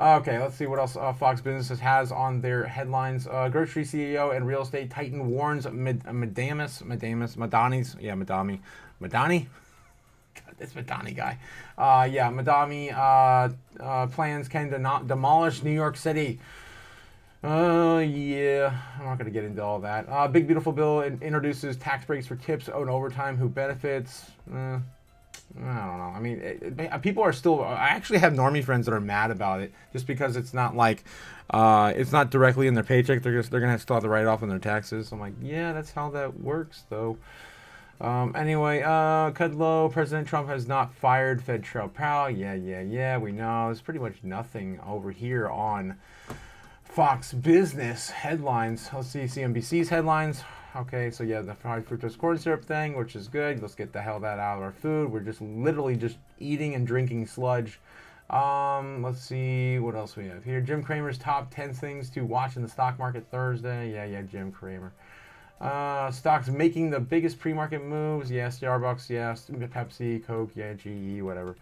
Okay, let's see what else Fox Business has on their headlines. Grocery CEO and real estate titan warns Madani? God, this Madani guy. Madani plans can demolish New York City. Yeah, I'm not going to get into all that. Big Beautiful Bill introduces tax breaks for tips owed overtime. Who benefits? I don't know. I mean, people are still... I actually have normie friends that are mad about it just because it's not like... it's not directly in their paycheck. They're going to still have to write it off on their taxes. I'm like, yeah, that's how that works, though. Anyway, Kudlow, President Trump has not fired Fed Chair Powell. Yeah, we know. There's pretty much nothing over here on Fox Business headlines. Let's see CNBC's headlines. Okay, so yeah, the high fructose corn syrup thing, which is good. Let's get the hell that out of our food. We're just literally just eating and drinking sludge. Let's see what else we have here. Jim Cramer's top 10 things to watch in the stock market Thursday. Yeah, Jim Cramer. Stocks making the biggest pre-market moves. Yes, Starbucks. Yes, Pepsi, Coke. Yeah, GE, whatever.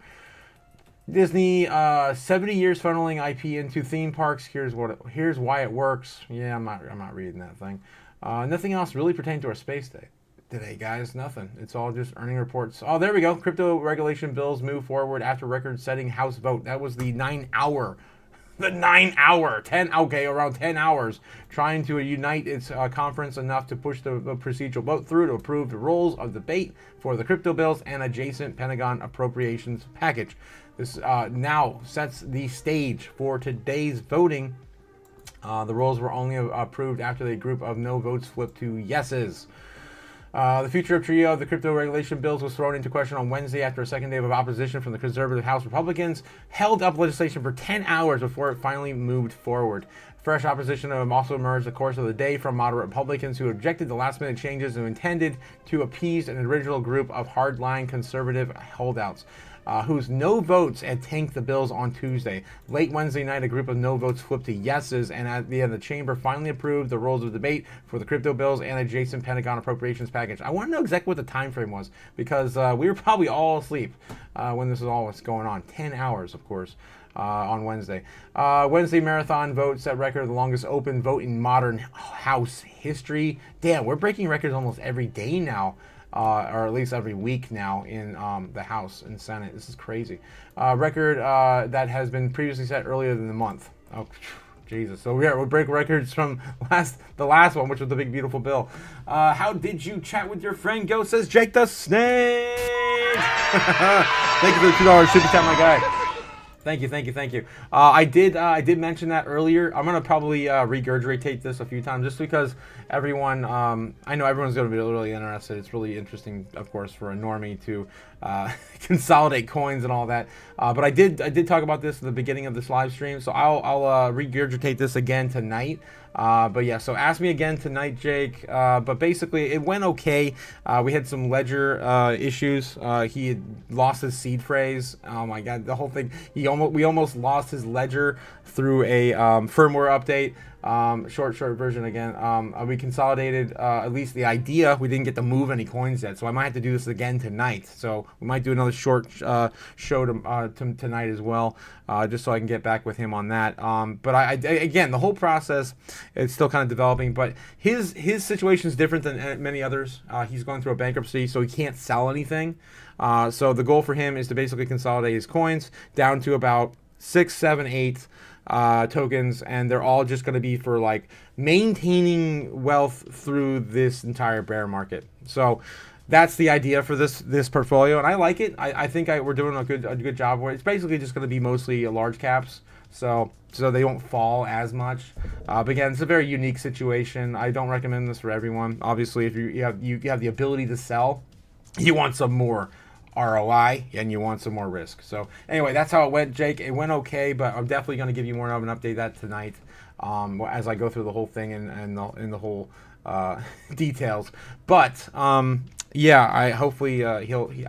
Disney, 70 years funneling IP into theme parks. Here's why it works. Yeah, I'm not reading that thing. Nothing else really pertaining to our space day today, guys. Nothing. It's all just earning reports. Oh, there we go. Crypto regulation bills move forward after record-setting House vote. That was the 9-hour. Around 10 hours, trying to unite its conference enough to push the procedural vote through to approve the rules of debate for the crypto bills and adjacent Pentagon appropriations package. This now sets the stage for today's voting. The rules were only approved after the group of no votes flipped to yeses. The future of trio of the crypto regulation bills was thrown into question on Wednesday after a second day of opposition from the conservative House Republicans held up legislation for 10 hours before it finally moved forward. Fresh opposition also emerged in the course of the day from moderate Republicans who objected to last-minute changes and intended to appease an original group of hardline conservative holdouts. Whose no votes had tanked the bills on Tuesday. Late Wednesday night, a group of no votes flipped to yeses, and at the end, the chamber finally approved the rules of debate for the crypto bills and adjacent Pentagon appropriations package. I want to know exactly what the time frame was, because we were probably all asleep when this was all what's going on. 10 hours, of course, on Wednesday. Wednesday marathon vote set record, the longest open vote in modern House history. Damn, we're breaking records almost every day now. Or at least every week now in the House and Senate. This is crazy. Record that has been previously set earlier in the month. Oh, Jesus. So we'll break records from the last one, which was the big, beautiful bill. How did you chat with your friend Go, says Jake the Snake. Thank you for the $2 super chat, my guy. Thank you. I did mention that earlier. I'm gonna probably regurgitate this a few times just because everyone, I know everyone's gonna be really interested. It's really interesting, of course, for a normie to consolidate coins and all that. But I did talk about this at the beginning of this live stream, so I'll regurgitate this again tonight. But yeah, so ask me again tonight, Jake. But basically, it went okay. We had some ledger issues. He had lost his seed phrase. Oh my God, the whole thing. We almost lost his ledger through a firmware update. Short version again. We consolidated at least the idea. We didn't get to move any coins yet, so I might have to do this again tonight. So we might do another short show tonight as well, just so I can get back with him on that. But I again, the whole process is still kind of developing. But his situation is different than many others. He's going through a bankruptcy, so he can't sell anything. So the goal for him is to basically consolidate his coins down to about 6, 7, 8 tokens, and they're all just going to be for like maintaining wealth through this entire bear market. So that's the idea for this portfolio, and I like it. I think we're doing a good job with it. It's basically just going to be mostly large caps, so they don't fall as much. But again, it's a very unique situation. I don't recommend this for everyone. Obviously, if you have the ability to sell, you want some more ROI and you want some more risk. So anyway, that's how it went, Jake. It went okay, but I'm definitely going to give you more of an update that tonight as I go through the whole thing and the whole details. But yeah, I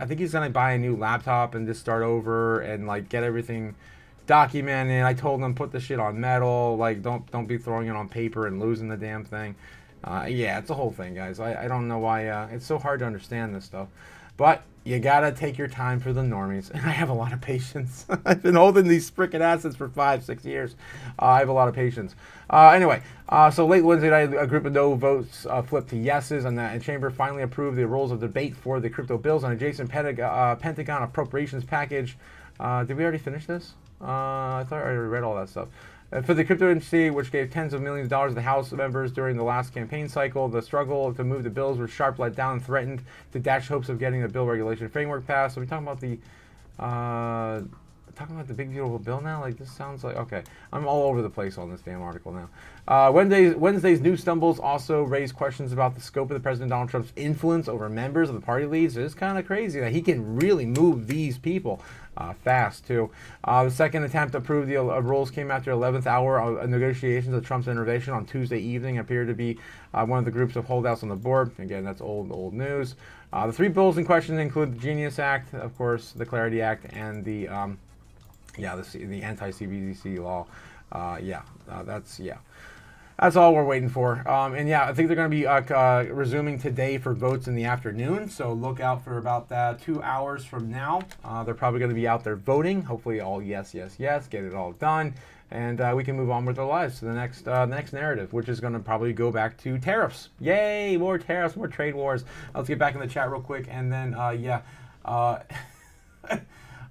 think he's going to buy a new laptop and just start over and like get everything documented. I told him put the shit on metal, like don't be throwing it on paper and losing the damn thing. Yeah, it's a whole thing, guys. I don't know why it's so hard to understand this stuff. But you gotta take your time for the normies. And I have a lot of patience. I've been holding these frickin' assets for 5-6 years. I have a lot of patience. Anyway, so late Wednesday night, a group of no votes flipped to yeses, and the chamber finally approved the rules of debate for the crypto bills and adjacent Pentagon appropriations package. Did we already finish this? I thought I already read all that stuff. For the crypto industry, which gave tens of millions of dollars to the House members during the last campaign cycle, the struggle to move the bills was sharp let down and threatened to dash hopes of getting the bill regulation framework passed. So we're talking about the talking about the big beautiful bill now? Like, this sounds like, okay. I'm all over the place on this damn article now. Wednesday's news stumbles also raised questions about the scope of the President Donald Trump's influence over members of the party leads. It's kind of crazy that he can really move these people fast, too. The second attempt to approve the rules came after 11th hour of negotiations of Trump's intervention on Tuesday evening. Appeared to be one of the groups of holdouts on the board. Again, that's old news. The 3 bills in question include the Genius Act, of course, the Clarity Act, and the anti-CBDC law. That's all we're waiting for. And yeah, I think they're going to be resuming today for votes in the afternoon. So look out for about 2 hours from now. They're probably going to be out there voting. Hopefully all yes, get it all done. And we can move on with our lives to the next narrative, which is going to probably go back to tariffs. Yay, more tariffs, more trade wars. Let's get back in the chat real quick. And then,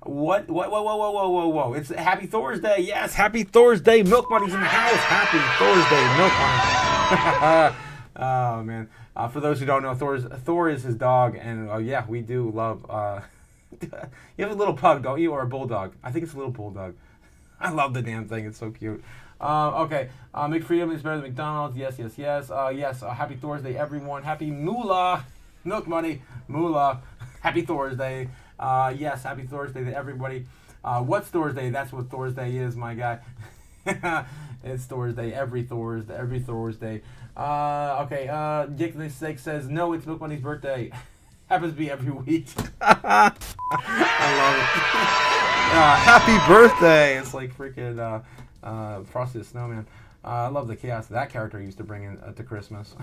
Whoa. It's Happy Thursday. Yes, Happy Thursday. Milk Money's in the house. Happy Thursday, Milk Money. Oh, man. For those who don't know, Thor is his dog. And, yeah, we do love... you have a little pug, don't you? Or a bulldog? I think it's a little bulldog. I love the damn thing. It's so cute. Okay. McFreedom is better than McDonald's. Yes. Happy Thursday, everyone. Happy Moolah. Milk Money. Moolah. Happy Thursday. Yes, happy Thursday to everybody. What's Thursday? That's what Thursday is, my guy. It's Thursday. Every Thursday. Okay. Dick the Snake says, no, it's Milk Money's birthday. Happens to be every week. I love it. Happy birthday. It's like freaking Frosty the Snowman. I love the chaos that character used to bring in to Christmas.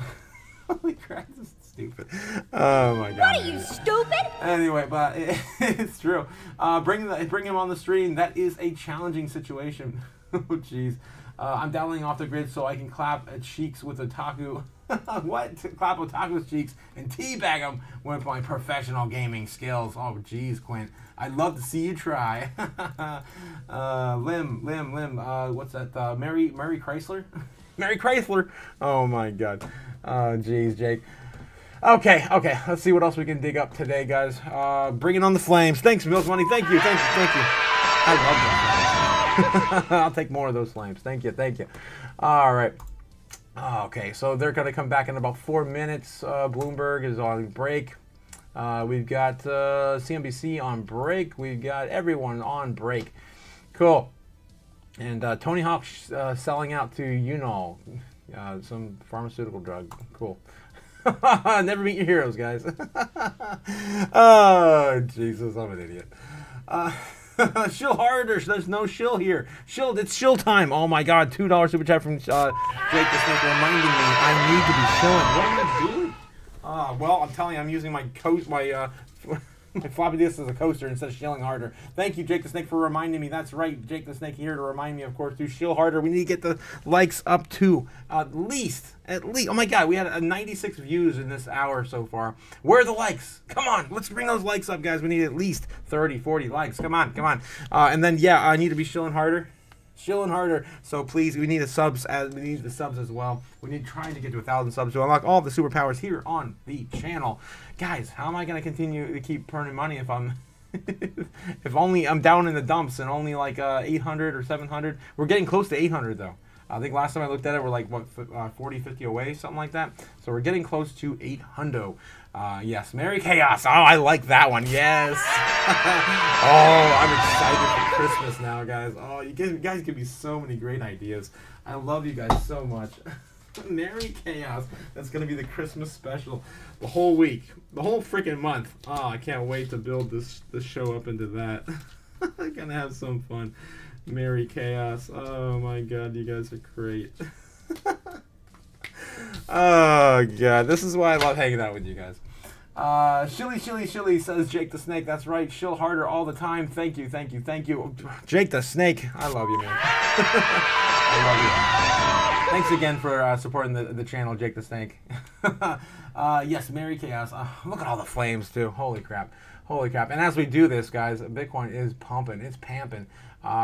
Holy crap, this is stupid. Oh my god. What are you, stupid? Anyway, but it's true. Bring him on the stream. That is a challenging situation. Oh jeez. I'm downloading off the grid so I can clap at cheeks with Otaku. What? Clap Otaku's cheeks and teabag him with my professional gaming skills. Oh jeez, Quint. I'd love to see you try. Lim. What's that? Mary Chrysler? Mary Chrysler. Oh my god. Oh, jeez, Jake. Okay. Let's see what else we can dig up today, guys. Bring it on the flames. Thanks, Milk Money. Thank you. I love those flames. I'll take more of those flames. Thank you. All right. Okay, so they're going to come back in about 4 minutes. Bloomberg is on break. We've got CNBC on break. We've got everyone on break. Cool. And Tony Hawk selling out to Unol. Some pharmaceutical drug. Cool. Never meet your heroes, guys. Oh, Jesus, I'm an idiot. Shill harder. There's no shill here. It's shill time. Oh, my God. $2 super chat from Jake the Snake reminding me I need to be shilling. What am I doing? Well, I'm telling you, I'm using my floppy disk as a coaster instead of shilling harder. Thank you, Jake the Snake, for reminding me. That's right, Jake the Snake here to remind me, of course, to shill harder. We need to get the likes up to at least. Oh my God, we had 96 views in this hour so far. Where are the likes? Come on, let's bring those likes up, guys. We need at least 30, 40 likes. Come on. And then, yeah, I need to be shilling harder. So please, we need the subs as well. We need trying to get to 1,000 subs to unlock all the superpowers here on the channel. Guys, how am I going to continue to keep earning money if I'm if only I'm down in the dumps and only like 800 or 700? We're getting close to 800 though. I think last time I looked at it, we're like, 40, 50 away, something like that. So we're getting close to 800. Yes, Merry Chaos. Oh, I like that one. Yes. Oh, I'm excited for Christmas now, guys. Oh, you guys give me so many great ideas. I love you guys so much. Merry Chaos. That's going to be the Christmas special. The whole week. The whole freaking month. Oh, I can't wait to build this show up into that. I'm going to have some fun. Merry Chaos. Oh my God, you guys are great. Oh God, this is why I love hanging out with you guys. Shilly, says Jake the Snake. That's right, shill harder all the time. Thank you. Jake the Snake, I love you, man. I love you. Thanks again for supporting the channel, Jake the Snake. Yes, Merry Chaos. Look at all the flames, too. Holy crap. And as we do this, guys, Bitcoin is pumping. It's pamping.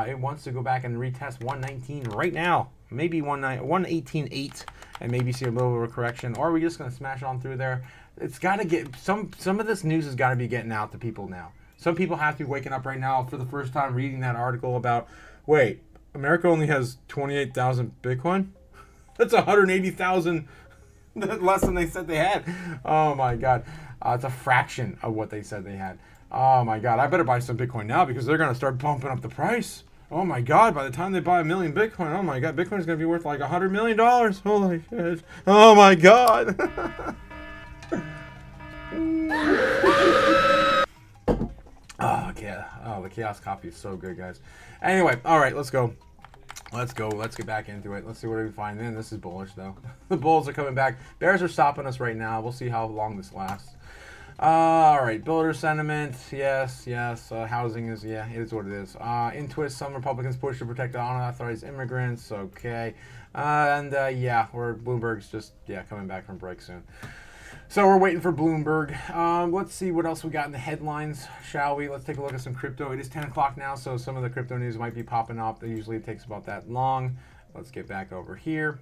It wants to go back and retest 119 right now. Maybe 118.8 and maybe see a little bit of a correction. Or are we just going to smash on through there? It's got to get... Some of this news has got to be getting out to people now. Some people have to be waking up right now for the first time reading that article about, wait, America only has 28,000 Bitcoin? That's 180,000 less than they said they had. Oh my God. It's a fraction of what they said they had. Oh my God. I better buy some Bitcoin now because they're going to start bumping up the price. Oh my God. By the time they buy 1 million Bitcoin, oh my God, Bitcoin's going to be worth like $100 million. Holy shit. Oh my God. Oh, yeah. Oh, the Chaos copy is so good, guys. Anyway, all right, let's go. Let's go. Let's get back into it. Let's see what we find then. This is bullish, though. The bulls are coming back. Bears are stopping us right now. We'll see how long this lasts. All right. Builder sentiment. Yes, yes. Housing is, yeah, it is what it is. In twist, some Republicans push to protect the unauthorized immigrants. Okay. Yeah, Bloomberg's just, yeah, coming back from break soon. So we're waiting for Bloomberg. Let's see what else we got in the headlines, shall we? Let's take a look at some crypto. It is 10 o'clock now, so some of the crypto news might be popping up. Usually it takes about that long. Let's get back over here.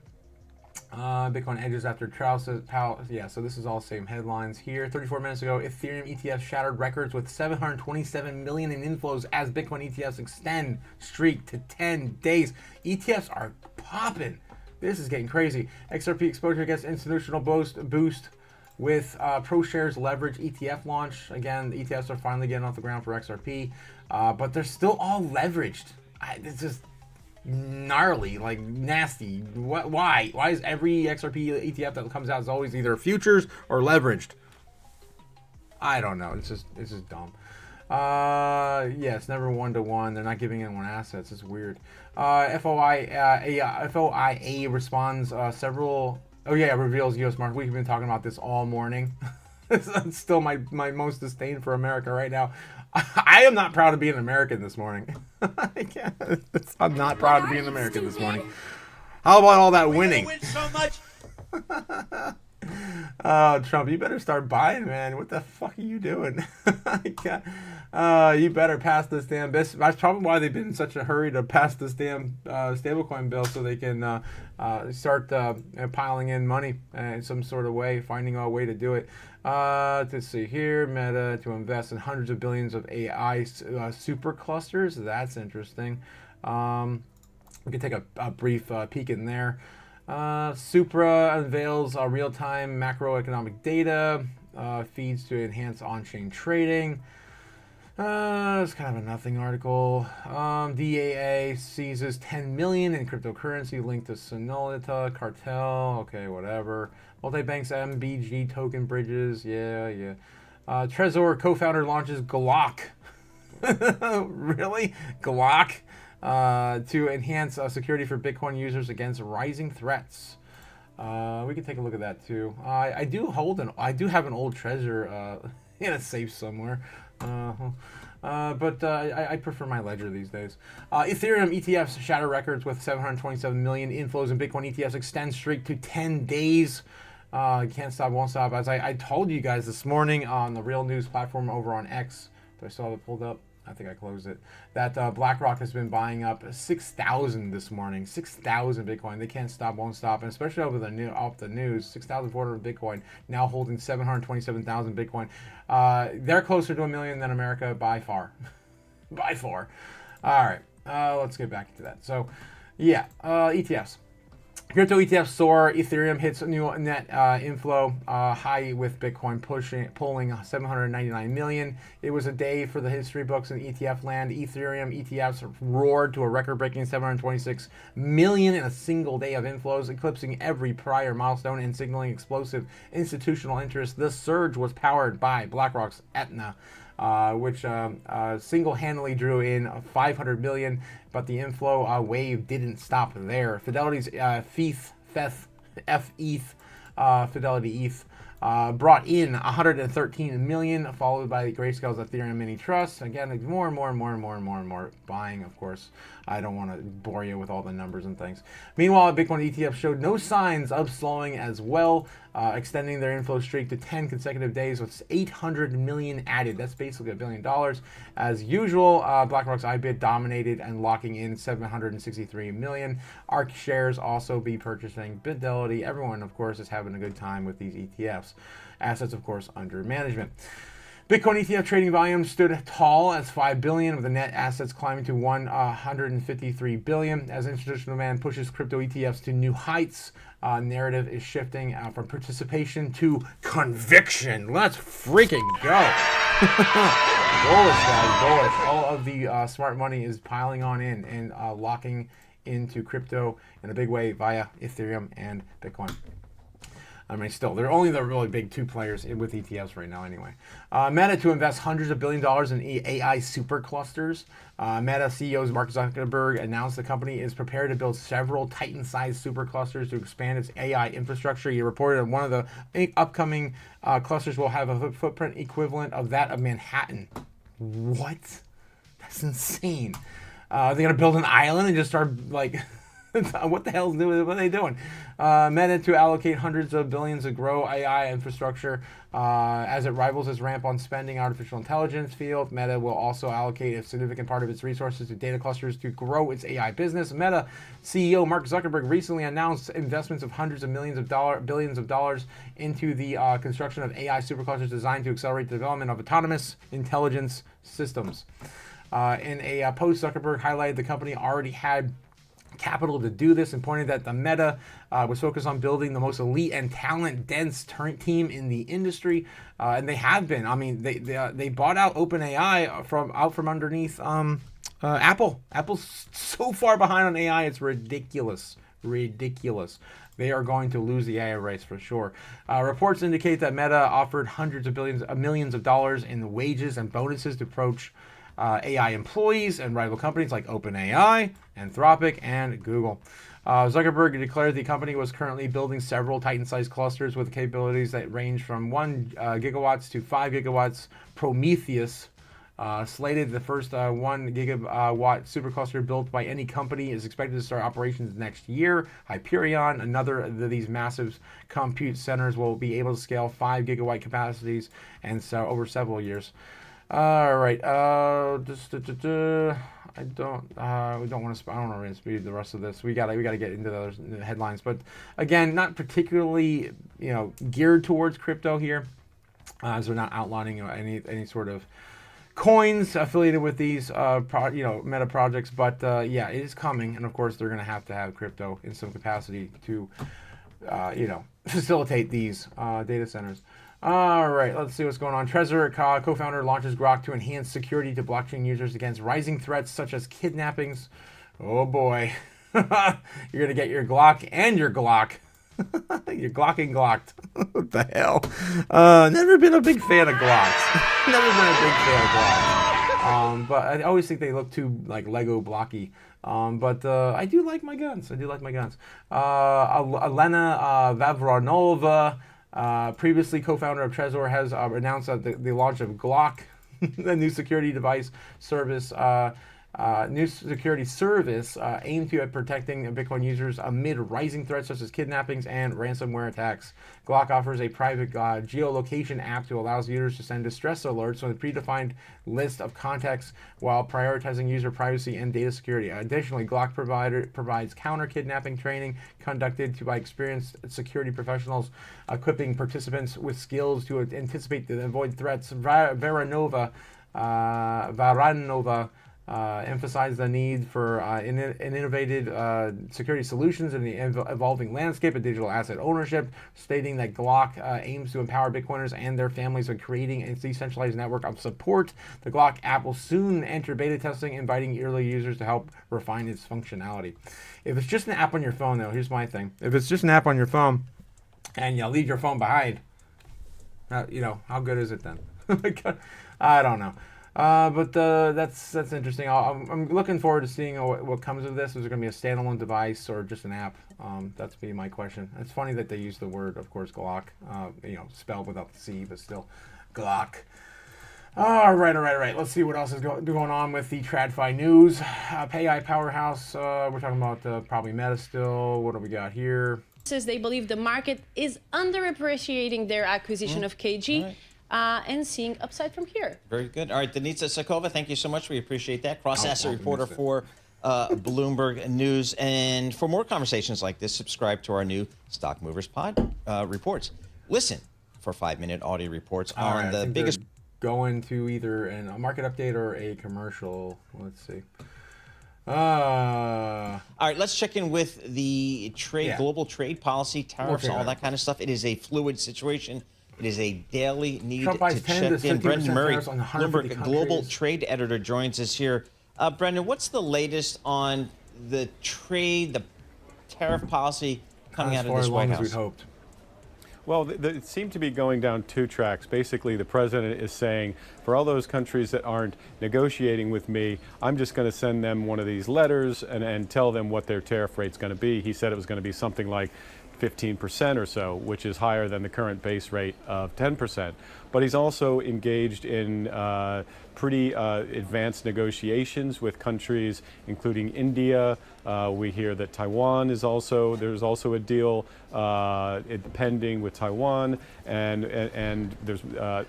Bitcoin edges after trousers. Yeah, so this is all the same headlines here. 34 minutes ago, Ethereum ETFs shattered records with 727 million in inflows as Bitcoin ETFs extend streak to 10 days. ETFs are popping. This is getting crazy. XRP exposure gets institutional boost. With ProShares leverage ETF launch. Again, the ETFs are finally getting off the ground for XRP, but they're still all leveraged. It's just gnarly, like nasty. Why? Why is every XRP ETF that comes out is always either futures or leveraged? I don't know. It's just dumb. Yeah, it's never 1-to-1. They're not giving anyone assets. It's weird. FOIA responds several. Oh yeah, it reveals U.S. market. We've been talking about this all morning. It's still my most disdain for America right now. I am not proud to be an American this morning. I'm not proud to be an American this morning. How about all that winning? We win so much. Trump, you better start buying, man. What the fuck are you doing? You better pass this damn bill. That's probably why they've been in such a hurry to pass this damn stablecoin bill, so they can start piling in money in some sort of way, finding a way to do it. Let's see here. Meta to invest in hundreds of billions of AI super clusters. That's interesting. We can take a brief peek in there. Supra unveils real-time macroeconomic data, feeds to enhance on-chain trading. It's kind of a nothing article. DAA seizes 10 million in cryptocurrency linked to Sonolita cartel. Okay, whatever. Multi-banks MBG token bridges. Yeah. Trezor co-founder launches Glock. Really? Glock? To enhance security for Bitcoin users against rising threats. We can take a look at that too. I do have an old Trezor in a safe somewhere. But I prefer my ledger these days. Ethereum ETFs shatter records with 727 million inflows in Bitcoin ETFs extend streak to 10 days. Can't stop, won't stop. As I told you guys this morning on the Real News platform over on X. Do I still have it pulled up? I think I closed it. That BlackRock has been buying up 6,000 this morning. 6,000 Bitcoin. They can't stop, won't stop. And especially over off the news, 6,400 Bitcoin, now holding 727,000 Bitcoin. They're closer to 1 million than America by far. By far. All right. Let's get back into that. So, yeah, ETFs. Crypto ETFs soar. Ethereum hits a new net inflow high with Bitcoin pulling 799 million. It was a day for the history books in ETF land. Ethereum ETFs roared to a record-breaking 726 million in a single day of inflows, eclipsing every prior milestone and signaling explosive institutional interest. This surge was powered by BlackRock's Aetna, which single-handedly drew in 500 million, but the inflow wave didn't stop there. Fidelity's FETH, Fidelity ETH, brought in 113 million, followed by Grayscale's Ethereum Mini Trust. Again, more and more buying, of course. I don't want to bore you with all the numbers and things. Meanwhile, Bitcoin ETF showed no signs of slowing as well, extending their inflow streak to 10 consecutive days with 800 million added. That's basically $1 billion. As usual, BlackRock's IBIT dominated and locking in 763 million. ARK shares also be purchasing. Fidelity, everyone, of course, is having a good time with these ETFs. Assets, of course, under management. Bitcoin ETF trading volume stood tall as $5 billion, with the net assets climbing to $153 billion. As institutional demand pushes crypto ETFs to new heights, narrative is shifting from participation to conviction. Let's freaking go. Bullish, guys, bullish. All of the smart money is piling on in and locking into crypto in a big way via Ethereum and Bitcoin. I mean, still, they're only the really big two players with ETFs right now anyway. Meta to invest hundreds of $billions in AI superclusters. Meta CEO Mark Zuckerberg announced the company is prepared to build several Titan-sized superclusters to expand its AI infrastructure. He reported that one of the upcoming clusters will have a footprint equivalent of that of Manhattan. What? That's insane. They're going to build an island and just start, like... what the hell are they doing? Meta to allocate hundreds of billions to grow AI infrastructure as it rivals its ramp on spending artificial intelligence field. Meta will also allocate a significant part of its resources to data clusters to grow its AI business. Meta CEO Mark Zuckerberg recently announced investments of hundreds of billions of dollars into the construction of AI superclusters designed to accelerate the development of autonomous intelligence systems. In a post, Zuckerberg highlighted the company already had capital to do this and pointed that the Meta was focused on building the most elite and talent-dense team in the industry, and they have been. I mean, they bought out OpenAI from underneath Apple. Apple's so far behind on AI, it's ridiculous. They are going to lose the AI race for sure. Reports indicate that Meta offered hundreds of millions of dollars in wages and bonuses to approach AI employees and rival companies like OpenAI, Anthropic, and Google. Zuckerberg declared the company was currently building several Titan-sized clusters with capabilities that range from 1 gigawatts to 5 gigawatts. Prometheus, slated the first 1 gigawatt supercluster built by any company, is expected to start operations next year. Hyperion, another of these massive compute centers, will be able to scale 5 gigawatt capacities and so over several years. All right. I don't want to speed the rest of this. We gotta get into the headlines. But again, not particularly geared towards crypto here, as we're not outlining any sort of coins affiliated with these Meta projects. But yeah, it is coming, and of course they're gonna have to have crypto in some capacity to facilitate these data centers. All right, let's see what's going on. Trezor, co-founder, launches Grok to enhance security to blockchain users against rising threats such as kidnappings. Oh boy, you're gonna get your Glock and your Glock. You're glocking glocked. What the hell? Never been a big fan of Glocks. But I always think they look too like Lego blocky. But I do like my guns. Elena Vavronova, previously co-founder of Trezor, has announced that the launch of Glock, the new security device service, aimed at protecting Bitcoin users amid rising threats such as kidnappings and ransomware attacks. Glock offers a private geolocation app to allow users to send distress alerts on a predefined list of contacts while prioritizing user privacy and data security. Additionally, Glock provides counter-kidnapping training conducted by experienced security professionals, equipping participants with skills to anticipate and avoid threats. Varanova emphasized the need for innovative security solutions in the evolving landscape of digital asset ownership, stating that Glock aims to empower Bitcoiners and their families by creating a decentralized network of support. The Glock app will soon enter beta testing, inviting early users to help refine its functionality. If it's just an app on your phone, though, here's my thing. If it's just an app on your phone and you leave your phone behind, how good is it then? I don't know. But that's interesting. I'm looking forward to seeing what comes of this. Is it going to be a standalone device or just an app? That's be my question. It's funny that they use the word, of course, Glock, spelled without the C, but still, Glock. All right. Let's see what else is going on with the TradFi news. AI powerhouse. We're talking about probably Meta still. What do we got here? Says they believe the market is underappreciating their acquisition of KG. Right. And seeing upside from here. Very good. All right, Denitsa Sakova, thank you so much. We appreciate that. Cross-asset reporter for Bloomberg News. And for more conversations like this, subscribe to our new Stock Movers Pod reports. Listen for 5-minute audio reports on the biggest... go into either a market update or a commercial. Let's see. All right, let's check in with the global trade policy, tariffs, all that kind of stuff. It is a fluid situation. It is a daily need to check in. Brendan Murray, Bloomberg Global Trade Editor, joins us here. Brendan, what's the latest on the trade, the tariff policy coming out of this White House? As we'd hoped. Well, it seemed to be going down two tracks. Basically, the president is saying, for all those countries that aren't negotiating with me, I'm just going to send them one of these letters and tell them what their tariff rate's going to be. He said it was going to be something like 15% or so, which is higher than the current base rate of 10%. But he's also engaged in pretty advanced negotiations with countries, including India. We hear that Taiwan is there's also a deal pending with Taiwan, and there's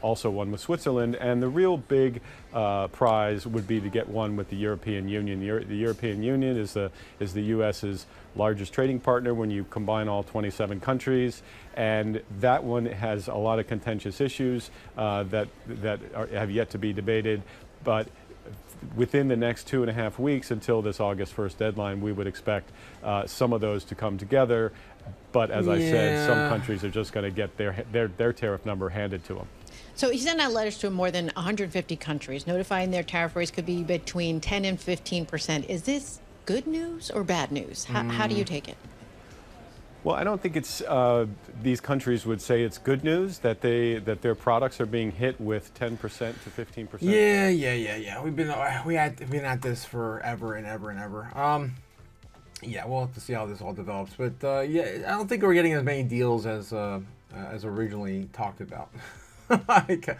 also one with Switzerland. And the real big prize would be to get one with the European Union. The European Union is the U.S.'s largest trading partner when you combine all 27 countries, and that one has a lot of contentious issues that have yet to be debated. But within the next 2.5 weeks until this August 1st deadline, we would expect some of those to come together. But as I said, some countries are just going to get their tariff number handed to them. So he sent out letters to more than 150 countries, notifying their tariff rates could be between 10 and 15%. Is this good news or bad news? How do you take it? Well, I don't think it's these countries would say it's good news that their products are being hit with 10% to 15%. Yeah. We've been at this forever and ever and ever. Yeah, we'll have to see how this all develops. But I don't think we're getting as many deals as originally talked about. All right,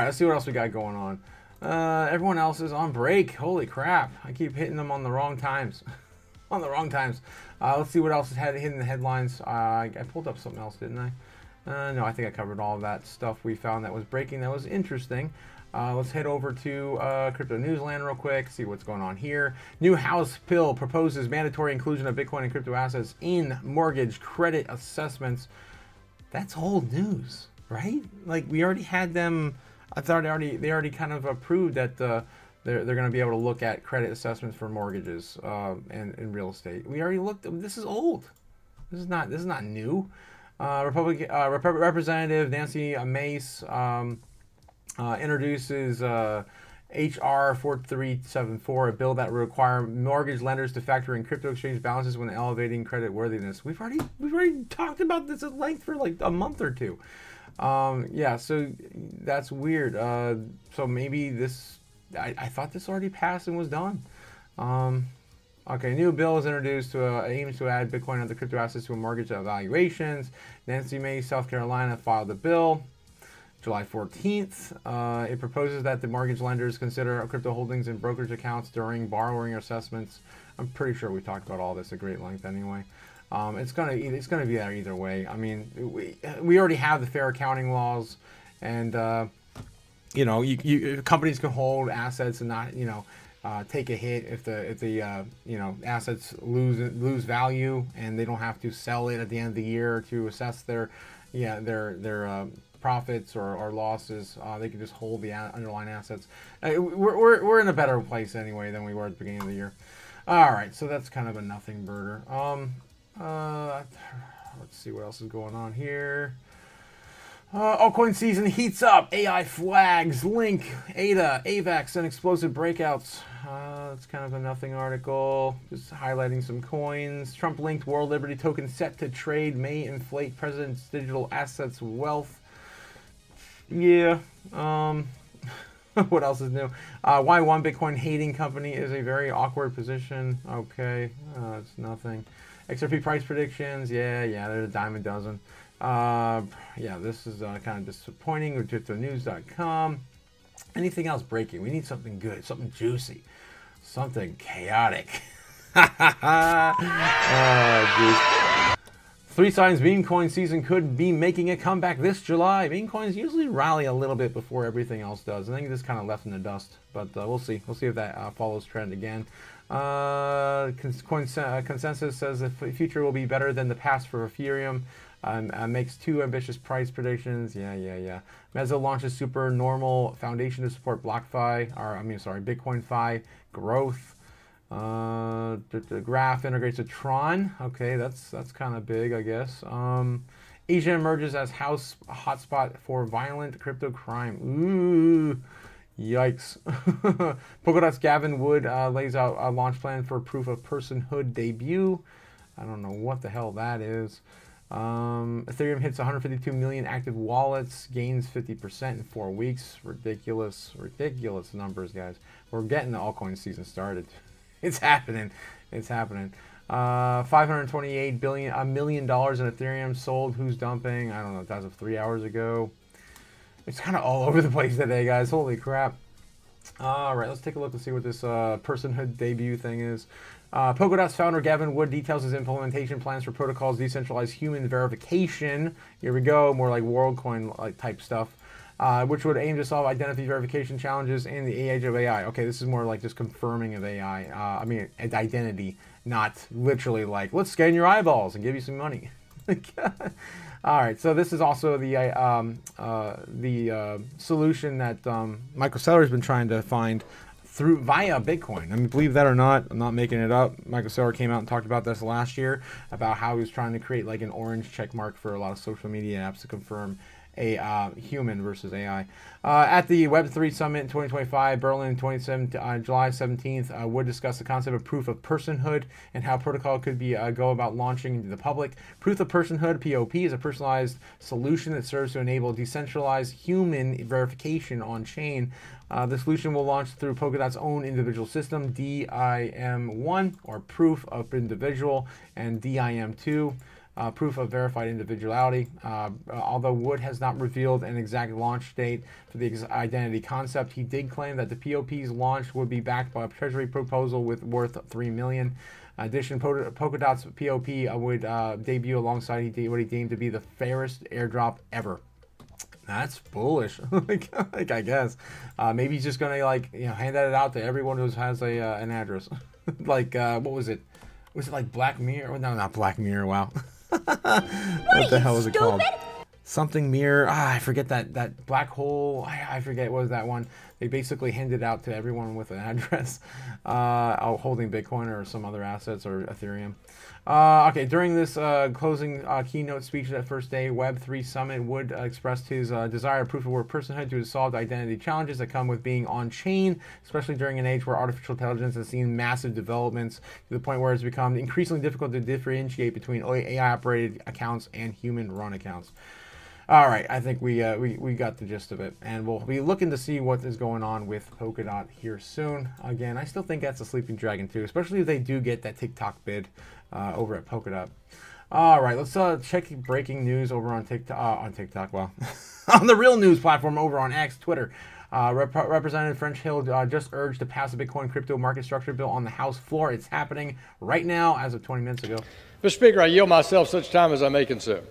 let's see what else we got going on. Everyone else is on break. Holy crap! I keep hitting them on the wrong times. Let's see what else is hitting the headlines. I pulled up something else, didn't I? No, I think I covered all of that stuff we found that was breaking. That was interesting. Let's head over to Crypto Newsland real quick, see what's going on here. New House bill proposes mandatory inclusion of Bitcoin and crypto assets in mortgage credit assessments. That's old news, right? Like, we already had them. I thought they already kind of approved that they're going to be able to look at credit assessments for mortgages and real estate. We already looked. This is old. This is not new. Representative Nancy Mace introduces HR 4374, a bill that will require mortgage lenders to factor in crypto exchange balances when elevating credit worthiness. We've already talked about this at length for like a month or two. So that's weird. So maybe this. I thought this already passed and was done. Okay, new bill is introduced to aims to add Bitcoin and other crypto assets to mortgage evaluations. Nancy Mace, South Carolina, filed the bill July 14th. It proposes that the mortgage lenders consider crypto holdings in brokerage accounts during borrowing assessments. I'm pretty sure we talked about all this at great length anyway. It's gonna be there either way. I mean, we already have the fair accounting laws, and companies can hold assets and not take a hit if the assets lose value, and they don't have to sell it at the end of the year to assess their profits or losses. They can just hold the underlying assets. We're in a better place anyway than we were at the beginning of the year. All right, so that's kind of a nothing burger. Let's see what else is going on here. Altcoin season heats up. AI flags, Link, ADA, AVAX, and explosive breakouts. That's kind of a nothing article. Just highlighting some coins. Trump-linked World Liberty token set to trade may inflate president's digital assets wealth. Yeah. What else is new? Why one Bitcoin hating company is a very awkward position. Okay. It's nothing. XRP price predictions. Yeah, there's a dime a dozen. This is kind of disappointing with cryptonews.com. Anything else breaking? We need something good, something juicy, something chaotic. Three signs meme coin season could be making a comeback this July. Meme coins usually rally a little bit before everything else does. I think this kind of left in the dust, but we'll see. We'll see if that follows trend again. consensus says the future will be better than the past for Ethereum. Makes 2 ambitious price predictions. Yeah. Mezzo launches super normal foundation to support Bitcoin Fi growth. The Graph integrates with Tron. Okay, that's kind of big, I guess. Asia emerges as hotspot for violent crypto crime. Ooh, yikes. Polkadot's Gavin Wood lays out a launch plan for proof of personhood debut. I don't know what the hell that is. Ethereum hits 152 million active wallets, gains 50% in 4 weeks. Ridiculous numbers, guys. We're getting the altcoin season started. It's happening. 528 million dollars in Ethereum sold. Who's dumping? I don't know. As of 3 hours ago. It's kind of all over the place today, guys. Holy crap. All right, let's take a look to see what this personhood debut thing is. Polkadot's founder Gavin Wood details his implementation plans for protocols decentralized human verification. Here we go, more like WorldCoin type stuff, which would aim to solve identity verification challenges in the age of AI. Okay, this is more like just confirming of AI. Identity, not literally like let's scan your eyeballs and give you some money. All right, so this is also the solution that Michael Saylor's been trying to find via Bitcoin. I mean, believe that or not, I'm not making it up. Michael Saylor came out and talked about this last year, about how he was trying to create like an orange check mark for a lot of social media apps to confirm a human versus AI. At the Web3 Summit in 2025, Berlin, July 17th, Wood discussed the concept of proof of personhood and how protocol could go about launching into the public. Proof of personhood, POP, is a personalized solution that serves to enable decentralized human verification on chain. The solution will launch through Polkadot's own individual system, DIM1, or proof of individual, and DIM2. Proof of verified individuality. Although Wood has not revealed an exact launch date for the identity concept, he did claim that the POP's launch would be backed by a treasury proposal worth $3 million. In addition, Polkadot's POP would debut alongside what he deemed to be the fairest airdrop ever. That's bullish. I guess maybe he's just gonna hand that out to everyone who has an address. What was it? Was it like Black Mirror? No, not Black Mirror. Wow. What the hell was it called? Something mirror. I forget that black hole. I forget what was that one. They basically handed out to everyone with an address, holding Bitcoin or some other assets or Ethereum. Okay, during this closing keynote speech at first day Web3 Summit, Wood expressed his desire to proof of work personhood to solve the identity challenges that come with being on chain, especially during an age where artificial intelligence has seen massive developments to the point where it's become increasingly difficult to differentiate between AI-operated accounts and human-run accounts. All right, I think we got the gist of it, and we'll be looking to see what is going on with Polkadot here soon. Again, I still think that's a sleeping dragon too, especially if they do get that TikTok bid over at Polkadot. All right, let's check breaking news over on TikTok. Well, on the real news platform over on X, Twitter. Representative French Hill just urged to pass a Bitcoin crypto market structure bill on the House floor. It's happening right now as of 20 minutes ago. Mr. Speaker, I yield myself such time as I may consume.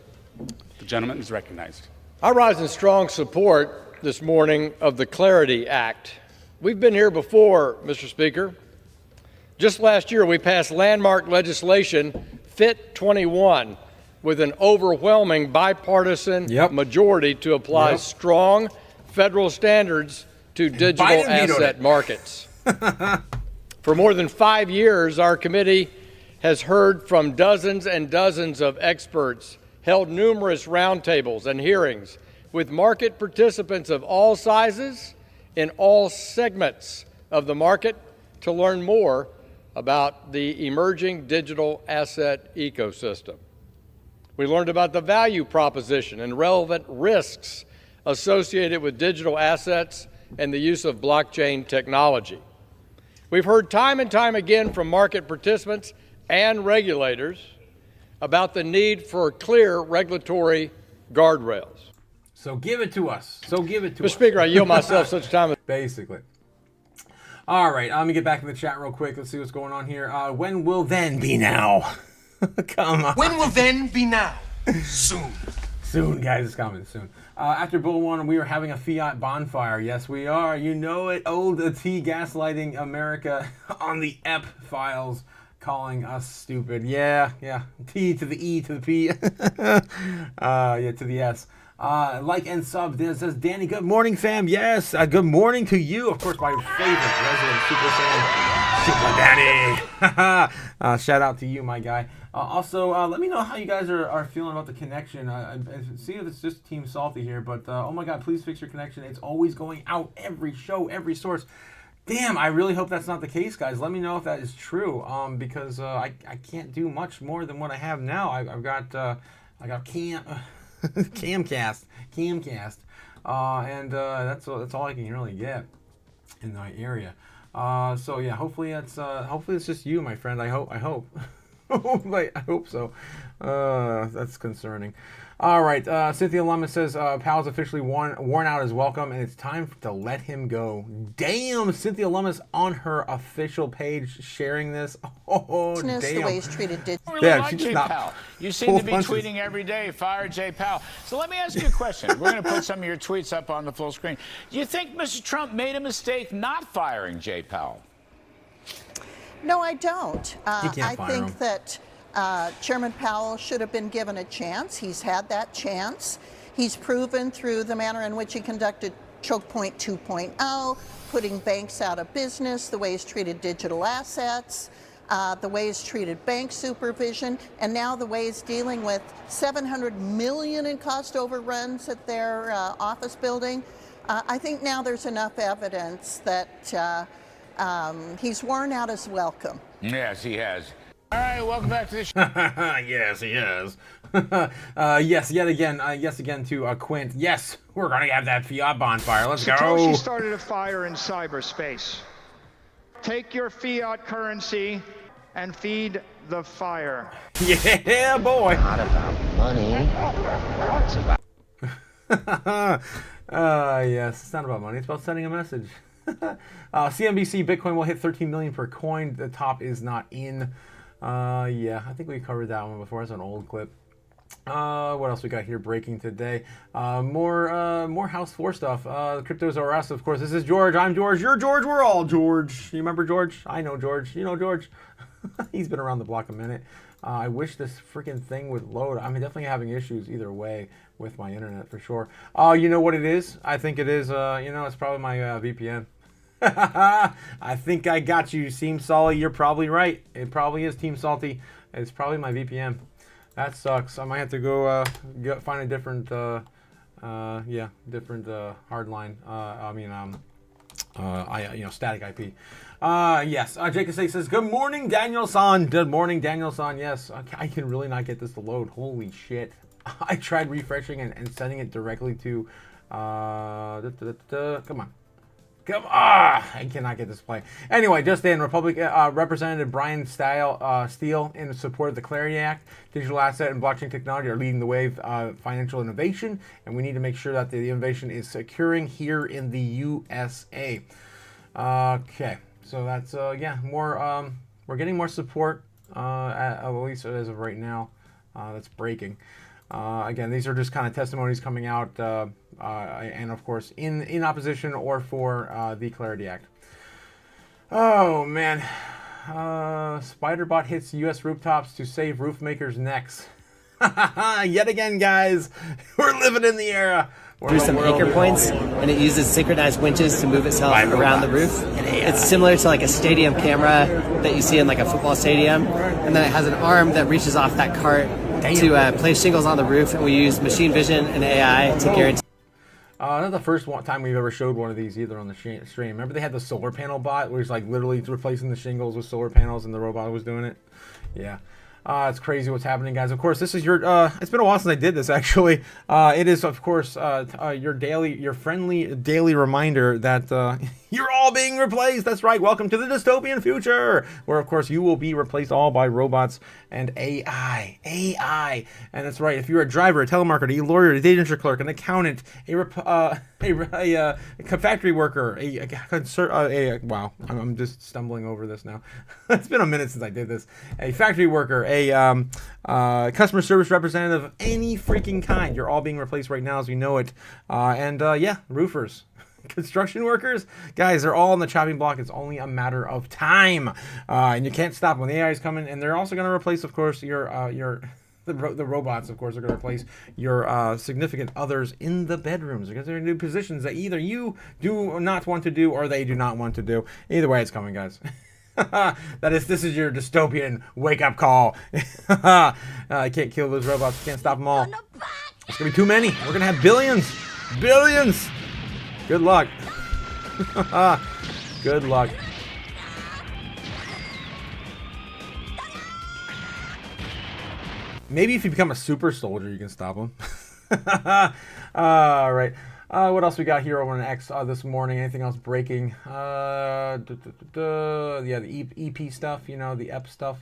The gentleman is recognized. I rise in strong support this morning of the Clarity Act. We've been here before, Mr. Speaker. Just last year, we passed landmark legislation, FIT 21, with an overwhelming bipartisan majority to apply strong federal standards to digital asset markets. For more than 5 years, our committee has heard from dozens and dozens of experts, held numerous roundtables and hearings with market participants of all sizes in all segments of the market to learn more about the emerging digital asset ecosystem. We learned about the value proposition and relevant risks associated with digital assets and the use of blockchain technology. We've heard time and time again from market participants and regulators about the need for clear regulatory guardrails. So give it to us. Mr. Speaker, I yield myself such time as... Basically. All right, let me get back to the chat real quick. Let's see what's going on here. When will then be now? Come on. When will then be now? Soon. Soon, guys. It's coming soon. After Bull 1, we are having a fiat bonfire. Yes, we are. You know it. Old T gaslighting America on the EP files. calling us stupid. Yeah. T to the E to the P. Yeah, to the S. Like and sub. This says Danny. Good morning, fam. Yes. Good morning to you. Of course, my favorite resident super fan, Super Danny. Shout out to you, my guy. Also, let me know how you guys are feeling about the connection. I see if it's just Team Salty here, but oh my God, please fix your connection. It's always going out every show, every source. Damn, I really hope that's not the case, guys. Let me know if that is true, because I can't do much more than what I have now. I've got Camcast, and that's all I can really get in my area. So yeah, hopefully it's just you, my friend. I hope. I hope so. That's concerning. All right. Cynthia Lummis says Powell's officially worn out his welcome, and it's time to let him go. Damn, Cynthia Lummis on her official page sharing this. Oh, damn. The way he's treated Really like Jay Powell. You seem to be tweeting every day, fire Jay Powell. So let me ask you a question. We're going to put some of your tweets up on the full screen. Do you think Mr. Trump made a mistake not firing Jay Powell? No, I don't. I think him. that Chairman Powell should have been given a chance. He's had that chance. He's proven through the manner in which he conducted Choke Point 2.0, putting banks out of business, the way he's treated digital assets, the way he's treated bank supervision, and now the way he's dealing with $700 million in cost overruns at their office building. I think now there's enough evidence that he's worn out his welcome. Yes, he has. All right, welcome back to the show. Yes, he has. Yes, yet again. Yes, again to Quint. Yes, we're going to have that fiat bonfire. Let's go. Satoshi started a fire in cyberspace. Take your fiat currency and feed the fire. Yeah, boy. Not about money. It's about... yes, it's not about money. It's about sending a message. CNBC Bitcoin will hit 13 million per coin. The top is not in. Yeah, I think we covered that one before. It's an old clip. What else we got here breaking today? More House 4 stuff. Cryptos are us, of course. This is George. I'm George. You're George. We're all George. You remember George? I know George. You know George. He's been around the block a minute. I wish this freaking thing would load. I'm definitely having issues either way with my internet for sure. You know what it is? I think it is, it's probably my VPN. I think I got you, Team Salty. You're probably right. It probably is Team Salty. It's probably my VPN. That sucks. I might have to go find a different, different hardline. Static IP. Yes. Jacob says, "Good morning, Daniel-san." Good morning, Daniel-san. Yes. I can really not get this to load. Holy shit. I tried refreshing and sending it directly to. Come on. I cannot get this play. Anyway, just in, Representative Brian Steele, in support of the Clarity Act, digital asset and blockchain technology are leading the wave of financial innovation, and we need to make sure that the innovation is securing here in the USA. Okay, so that's more. We're getting more support, at least as of right now. That's breaking. Again, these are just kind of testimonies coming out, and of course, in opposition or for the Clarity Act. Oh, man. Spiderbot hits U.S. rooftops to save roof makers' necks. Yet again, guys, we're living in the era. Through some anchor points, and it uses synchronized winches to move itself around the roof. It's similar to like a stadium camera that you see in like a football stadium, and then it has an arm that reaches off that cart to place shingles on the roof, and we use machine vision and AI to guarantee. Not the first time we've ever showed one of these either on the stream. Remember they had the solar panel bot where it's like literally replacing the shingles with solar panels and the robot was doing it? Yeah. It's crazy what's happening, guys. Of course, this is your, it's been a while since I did this, actually. It is, of course, your friendly daily reminder that you're all being replaced. That's right. Welcome to the dystopian future, where, of course, you will be replaced all by robots and AI. And that's right. If you're a driver, a telemarketer, a lawyer, a data entry clerk, an accountant, a factory worker, wow, I'm just stumbling over this now. It's been a minute since I did this. A factory worker, a customer service representative of any freaking kind. You're all being replaced right now as we know it. And roofers. Construction workers, guys, they're all on the chopping block. It's only a matter of time, and you can't stop when the AI is coming. And they're also going to replace, of course, the robots. Of course, are going to replace your significant others in the bedrooms because they're going to do positions that either you do not want to do or they do not want to do. Either way, it's coming, guys. This is your dystopian wake up call. I can't kill those robots. Can't stop them all. It's gonna be too many. We're gonna have billions. Good luck. Good luck. Maybe if you become a super soldier, you can stop them. All right. What else we got here over on X this morning? Anything else breaking? Yeah, the EP stuff, the EP stuff.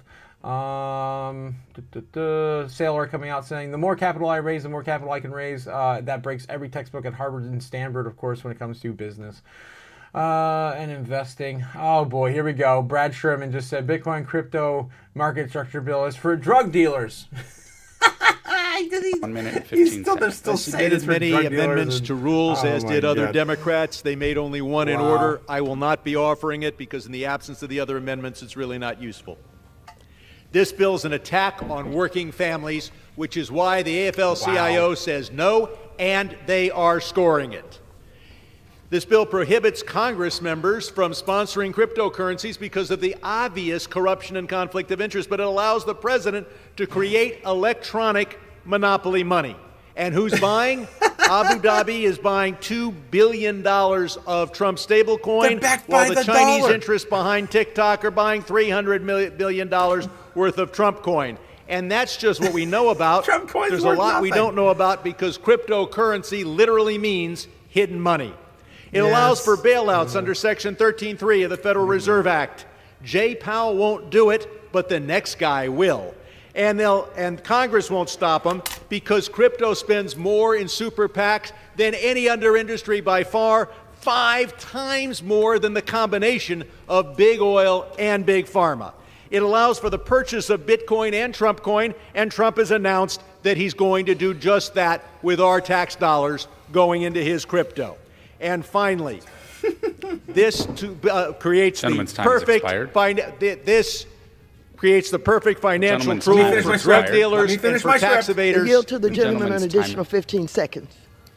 Sailor coming out saying, the more capital I raise, the more capital I can raise. That breaks every textbook at Harvard and Stanford, of course, when it comes to business. And investing. Oh boy, here we go. Brad Sherman just said, Bitcoin crypto market structure bill is for drug dealers. 1 minute and 15 seconds. I submitted many amendments to rules, as did other Democrats. They made only one in order. I will not be offering it because in the absence of the other amendments, it's really not useful. This bill is an attack on working families, which is why the AFL-CIO says no, and they are scoring it. This bill prohibits Congress members from sponsoring cryptocurrencies because of the obvious corruption and conflict of interest, but it allows the president to create electronic monopoly money. And who's buying? Abu Dhabi is buying $2 billion of Trump stablecoin, while the Chinese interests behind TikTok are buying $300 billion worth of Trump coin. And that's just what we know about. There's a lot we don't know about because cryptocurrency literally means hidden money. It allows for bailouts under Section 13.3 of the Federal Reserve Act. Jay Powell won't do it, but the next guy will. And Congress won't stop them because crypto spends more in super PACs than any other industry by far, 5 times more than the combination of big oil and big pharma. It allows for the purchase of Bitcoin and Trump coin, and Trump has announced that he's going to do just that with our tax dollars going into his crypto. And finally, this creates the perfect financial tool for drug dealers and for tax evaders. I yield to the gentleman an additional 15 seconds.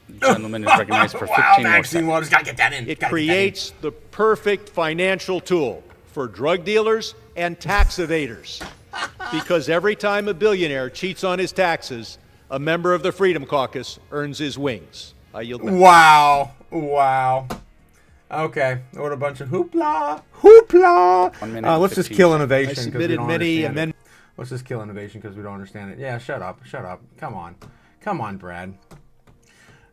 The gentleman is recognized for 15 more seconds. Gotta get that in. It creates the perfect financial tool for drug dealers and tax evaders. Because every time a billionaire cheats on his taxes, a member of the Freedom Caucus earns his wings. I yield back. Wow. Okay, what a bunch of hoopla. 1 minute. Let's just kill innovation. I submitted many amendments. Let's just kill innovation because we don't understand it. Yeah, shut up. Come on, Brad.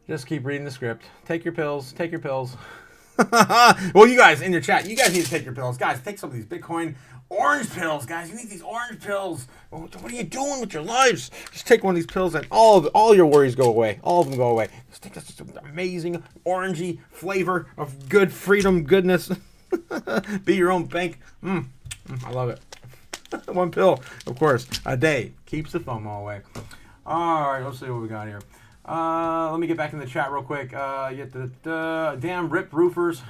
Just keep reading the script. Take your pills. Well, you guys in your chat, you guys need to take your pills. Guys, take some of these Bitcoin orange pills, guys. You need these orange pills. What are you doing with your lives? Just take one of these pills and all your worries go away. All of them go away. Just take this amazing orangey flavor of good freedom goodness. Be your own bank. I love it. One pill, of course, a day. Keeps the FOMO away. All right, let's see what we got here. Let me get back in the chat real quick. Damn rip roofers.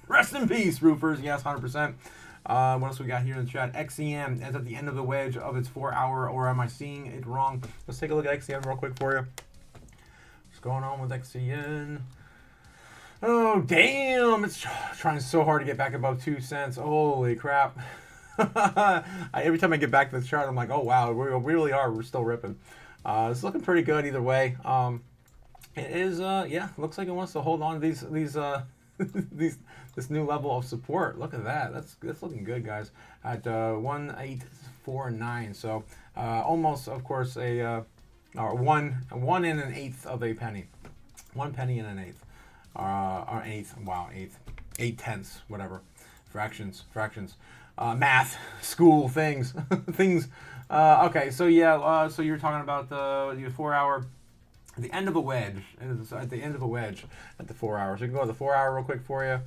Rest in peace, roofers. Yes, 100%. What else we got here in the chat? XEM ends at the end of the wedge of its 4-hour, or am I seeing it wrong? Let's take a look at XEM real quick for you. What's going on with XEN? Oh, damn. It's trying so hard to get back above 2 cents. Holy crap. Every time I get back to the chart, I'm like, oh, wow, we really are. We're still ripping. It's looking pretty good either way. It is, looks like it wants to hold on to this new level of support. Look at that. That's looking good, guys. At 1.849. So almost, of course, a one and an eighth of a penny. 1 penny and an eighth. Or an eighth. Wow, eighth. 8/10, whatever. Fractions. Math, school, things. Okay, so yeah, so you're talking about the 4-hour, the end of a wedge. It's at the end of a wedge at the 4 hours. So you can go to the 4 hour real quick for you.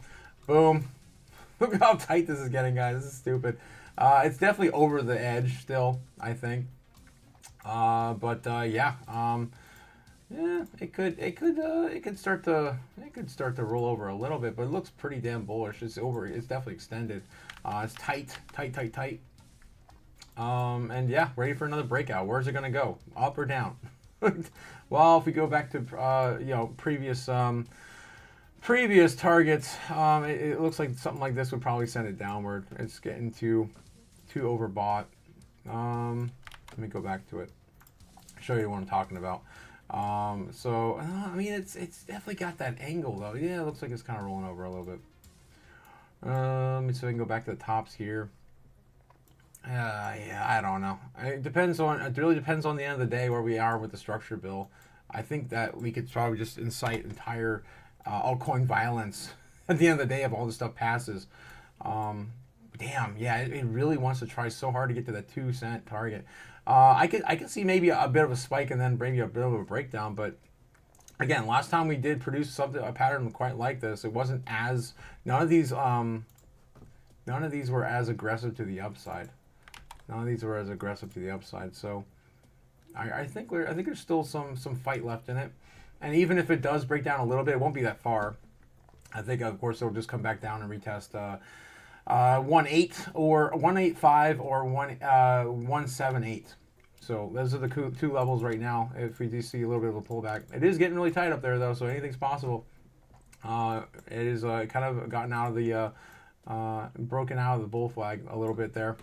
Boom. Look how tight this is getting, guys. This is stupid. It's definitely over the edge still, I think. Yeah, it could start to roll over a little bit, but it looks pretty damn bullish. It's definitely extended. It's tight. And yeah, ready for another breakout. Where's it gonna go? Up or down? Well, if we go back to previous targets, it looks like something like this would probably send it downward. It's getting too overbought. Let me go back to it. Show you what I'm talking about. I mean, it's definitely got that angle though. Yeah, it looks like it's kind of rolling over a little bit. So we can go back to the tops here. Yeah, I don't know. It really depends on the end of the day where we are with the structure bill. I think that we could probably just incite entire altcoin violence at the end of the day if all this stuff passes. Damn, yeah, it really wants to try so hard to get to that 2 cent target. I could see maybe a bit of a spike and then maybe a bit of a breakdown, but again, last time we did produce a pattern quite like this, it wasn't as none of these were as aggressive to the upside. So I think there's still some fight left in it, and even if it does break down a little bit, it won't be that far. I think of course it'll just come back down and retest 1.8 or 1.85 or 1.78. So those are the two levels right now. If we do see a little bit of a pullback, it is getting really tight up there though, so anything's possible. It is kind of gotten out of the broken out of the bull flag a little bit there.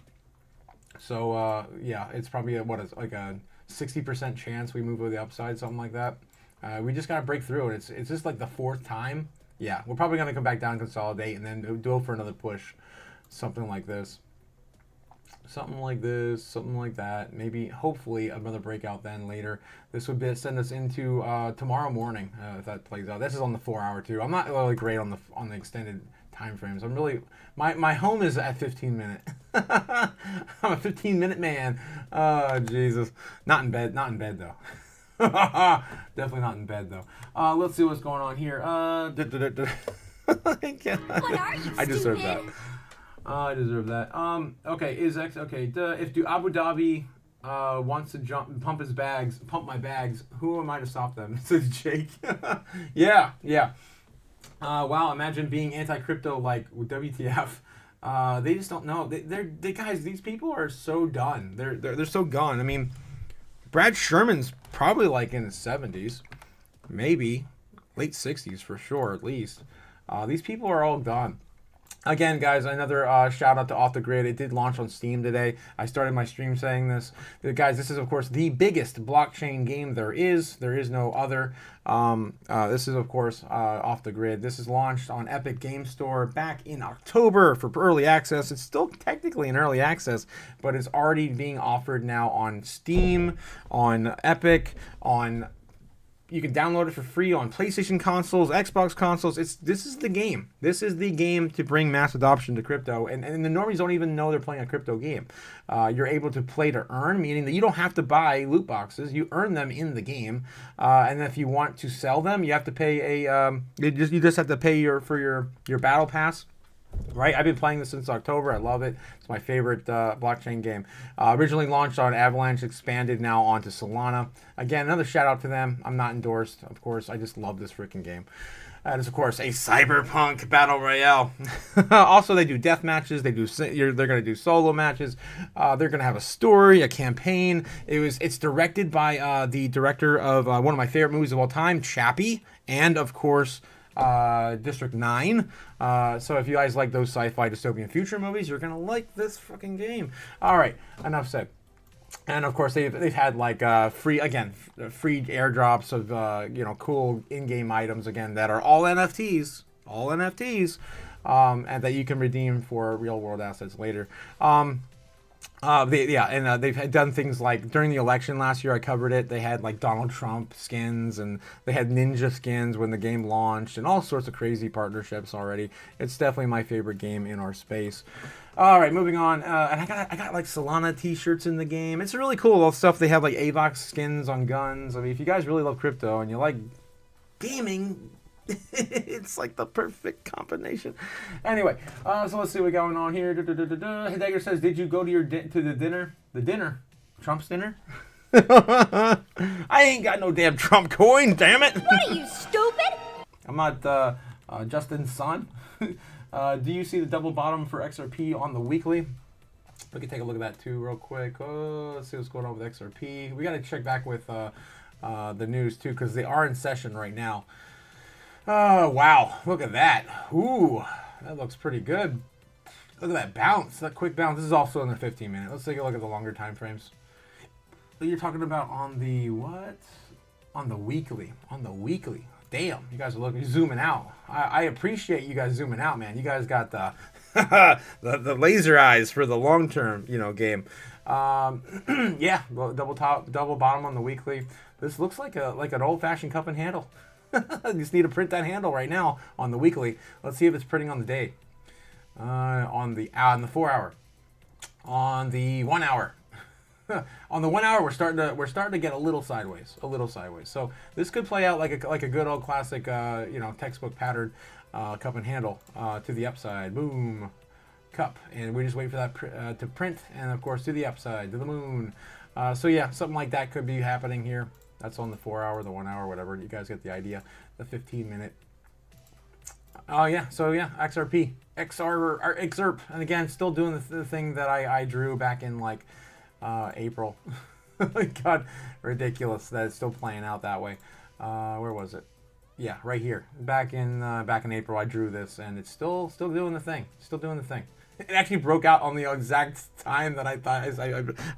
So yeah, it's probably like a 60% chance we move to the upside, something like that. We just gotta break through it. It's just like the 4th time. Yeah, we're probably gonna come back down, consolidate, and then go for another push, something like this. Something like that. Maybe, hopefully, another breakout then later. This would send us into tomorrow morning if that plays out. This is on the 4-hour too. I'm not really great on the extended time frames. I'm really my home is at 15-minute. I'm a 15-minute man. Oh Jesus, not in bed though. Definitely not in bed though. Let's see what's going on here. I deserve that. I deserve that. Okay, if Abu Dhabi wants to pump my bags, who am I to stop them? Says Jake. Yeah. Wow, imagine being anti-crypto like with WTF. They just don't know. They guys, these people are so done. They're so gone. I mean, Brad Sherman's probably like in his 70s, maybe late 60s for sure, at least. These people are all done. Again, guys, another shout out to Off the Grid. It did launch on Steam today. I started my stream saying this. Guys, this is, of course, the biggest blockchain game there is. There is no other. This is, of course, Off the Grid. This is launched on Epic Game Store back in October for early access. It's still technically in early access, but it's already being offered now on Steam, on Epic, on... You can download it for free on PlayStation consoles, Xbox consoles. This is the game. This is the game to bring mass adoption to crypto. And the normies don't even know they're playing a crypto game. You're able to play to earn, meaning that you don't have to buy loot boxes. You earn them in the game. And if you want to sell them, you have to pay you just have to pay for your battle pass. Right, I've been playing this since October. I love it. It's my favorite blockchain game. Originally launched on Avalanche, expanded now onto Solana. Again, another shout out to them. I'm not endorsed, of course. I just love this freaking game. That is, of course, a cyberpunk battle royale. Also, they do death matches. They're going to do solo matches. They're going to have a story, a campaign. It's directed by the director of one of my favorite movies of all time, Chappie, and of course. District 9. So if you guys like those sci-fi dystopian future movies, you're gonna like this fucking game. All right, enough said. And of course they've had like free airdrops of cool in-game items again that are all NFTs, and that you can redeem for real-world assets later. They've done things like during the election last year, I covered it. They had like Donald Trump skins and they had ninja skins when the game launched and all sorts of crazy partnerships already. It's definitely my favorite game in our space. All right, moving on. And I got like Solana t-shirts in the game. It's really cool. All the stuff they have like AVOX skins on guns. I mean, if you guys really love crypto and you like gaming, it's like the perfect combination. Anyway, so let's see what's going on here. Heidegger says, "Did you go to the dinner? The dinner, Trump's dinner?" I ain't got no damn Trump coin, damn it. What are you, stupid? I'm not Justin's son. Do you see the double bottom for XRP on the weekly? We can take a look at that too real quick. Let's see what's going on with XRP. We got to check back with the news too, because they are in session right now. Oh, wow. Look at that. Ooh, that looks pretty good. Look at that bounce, that quick bounce. This is also in the 15-minute. Let's take a look at the longer time frames. You're talking about on the what? On the weekly. On the weekly. Damn, you guys are looking, zooming out. I appreciate you guys zooming out, man. You guys got the the laser eyes for the long term, game. Yeah, double top, double bottom on the weekly. This looks like an old fashioned cup and handle. You just need to print that handle right now on the weekly. Let's see if it's printing on the day. On the 4 hour, on the 1 hour. On the 1 hour, we're starting to get a little sideways. So this could play out like a good old classic, textbook pattern cup and handle to the upside. Boom, cup, and we just wait for that to print, and of course to the upside, to the moon. So yeah, something like that could be happening here. That's on the 4 hour, the 1 hour, whatever. You guys get the idea. The 15-minute. Oh yeah, so yeah, XRP, XRP, and again, still doing the thing that I drew back in like April. God, ridiculous that it's still playing out that way. Where was it? Yeah, right here. Back in April, I drew this, and it's still doing the thing. Still doing the thing. It actually broke out on the exact time that I thought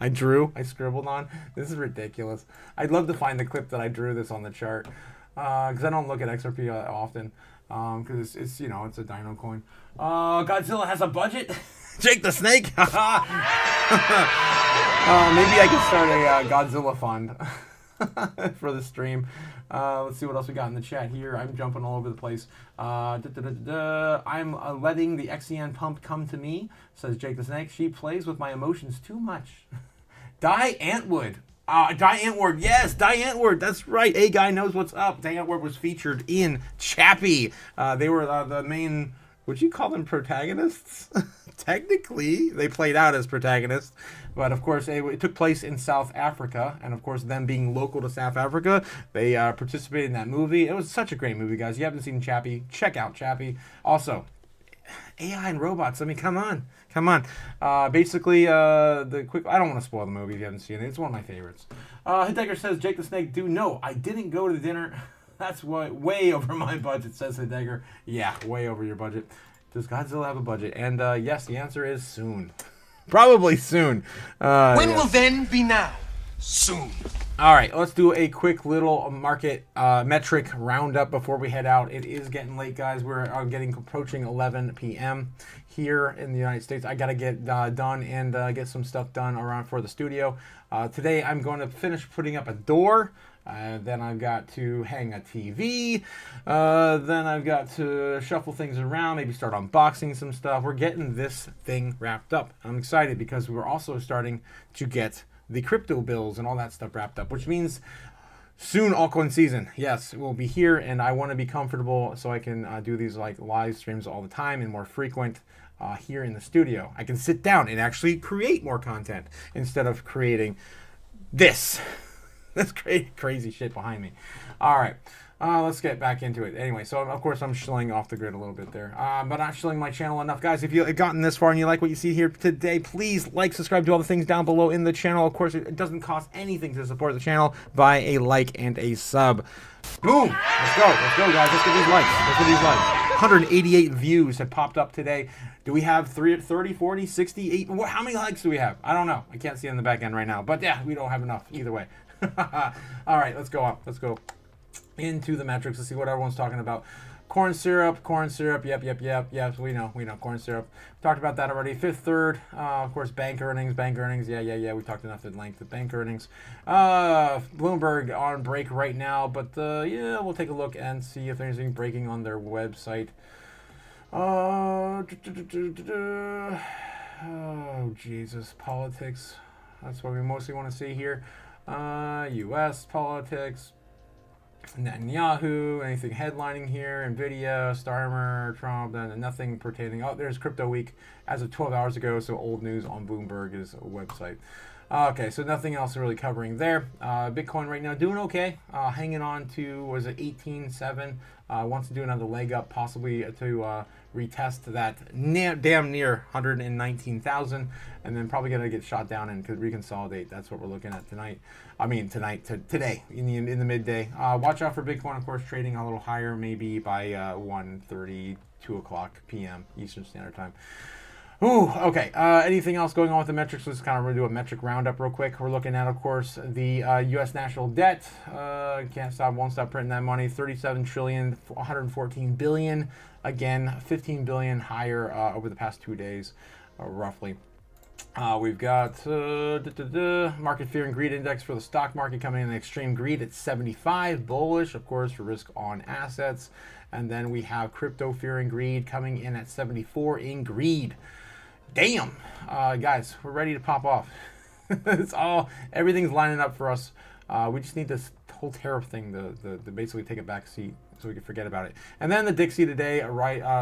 I scribbled on. This is ridiculous. I'd love to find the clip that I drew this on the chart, because I don't look at XRP often, because it's a dino coin. Godzilla has a budget. Jake the Snake. Maybe I could start a Godzilla fund for the stream. Let's see what else we got in the chat here. I'm jumping all over the place. I'm letting the XEN pump come to me, says Jake the Snake. She plays with my emotions too much. Die Antwood. Die Antwoord. Yes, Die Antwoord. That's right. A guy knows what's up. Die Antwoord was featured in Chappie. They were the main, would you call them protagonists? Technically, they played out as protagonists, but of course, it took place in South Africa, and of course, them being local to South Africa, they participated in that movie. It was such a great movie, guys. If you haven't seen Chappie, check out Chappie. Also, AI and robots. I mean, come on. Basically, the quick. I don't want to spoil the movie if you haven't seen it. It's one of my favorites. Hidegger says, Jake the Snake, no, I didn't go to the dinner. That's way over my budget, says Hidegger. Yeah, way over your budget. Does Godzilla have a budget? And yes, the answer is soon. Probably soon. When will then be now? Soon. All right, let's do a quick little market metric roundup before we head out. It is getting late, guys. We're approaching 11 p.m. here in the United States. I got to get done and get some stuff done around for the studio. Today, I'm going to finish putting up a door. Then I've got to hang a TV. Then I've got to shuffle things around, maybe start unboxing some stuff. We're getting this thing wrapped up. I'm excited because we're also starting to get the crypto bills and all that stuff wrapped up, which means soon altcoin season. Yes, it will be here, and I want to be comfortable so I can do these like live streams all the time and more frequent here in the studio. I can sit down and actually create more content instead of creating this. That's crazy shit behind me. All right, let's get back into it. Anyway, so of course I'm shilling off the grid a little bit there, but not shilling my channel enough. Guys, if you've gotten this far and you like what you see here today, please like, subscribe to all the things down below in the channel. Of course, it doesn't cost anything to support the channel by a like and a sub. Boom! Let's go, guys. Let's get these likes. 188 views have popped up today. Do we have 30, 40, 60, 8? How many likes do we have? I don't know. I can't see it in the back end right now, but yeah, we don't have enough either way. All right, let's go up. Let's go into the metrics. Let's see what everyone's talking about. Corn syrup. Yep. We know corn syrup. Talked about that already. Fifth Third. Of course, bank earnings. Yeah. We talked enough at length of bank earnings. Bloomberg on break right now, but yeah, we'll take a look and see if there's anything breaking on their website. Oh Jesus, politics. That's what we mostly want to see here. U.S. politics, Netanyahu, anything headlining here, Nvidia, Starmer, Trump, and nothing pertaining. Oh, there's Crypto Week as of 12 hours ago, so old news on Bloomberg's website. Okay, so nothing else really covering there. Bitcoin right now doing okay, hanging on to, was it 18.7? Wants to do another leg up, possibly to retest that damn near 119,000, and then probably gonna get shot down and could reconsolidate. That's what we're looking at tonight. I mean today in the midday. Watch out for Bitcoin, of course, trading a little higher, maybe by 1:30, 2 o'clock p.m. Eastern Standard Time. Ooh, okay. Anything else going on with the metrics? Let's kind of do a metric roundup real quick. We're looking at, of course, the U.S. national debt. Can't stop, won't stop printing that money. 37 trillion, 114 billion. Again, 15 billion higher over the past 2 days, roughly. We've got market fear and greed index for the stock market coming in extreme greed at 75, bullish, of course, for risk on assets. And then we have crypto fear and greed coming in at 74 in greed. Damn, guys, we're ready to pop off. Everything's lining up for us. We just need this whole tariff thing to basically take a back seat so we can forget about it. And then the Dixie today,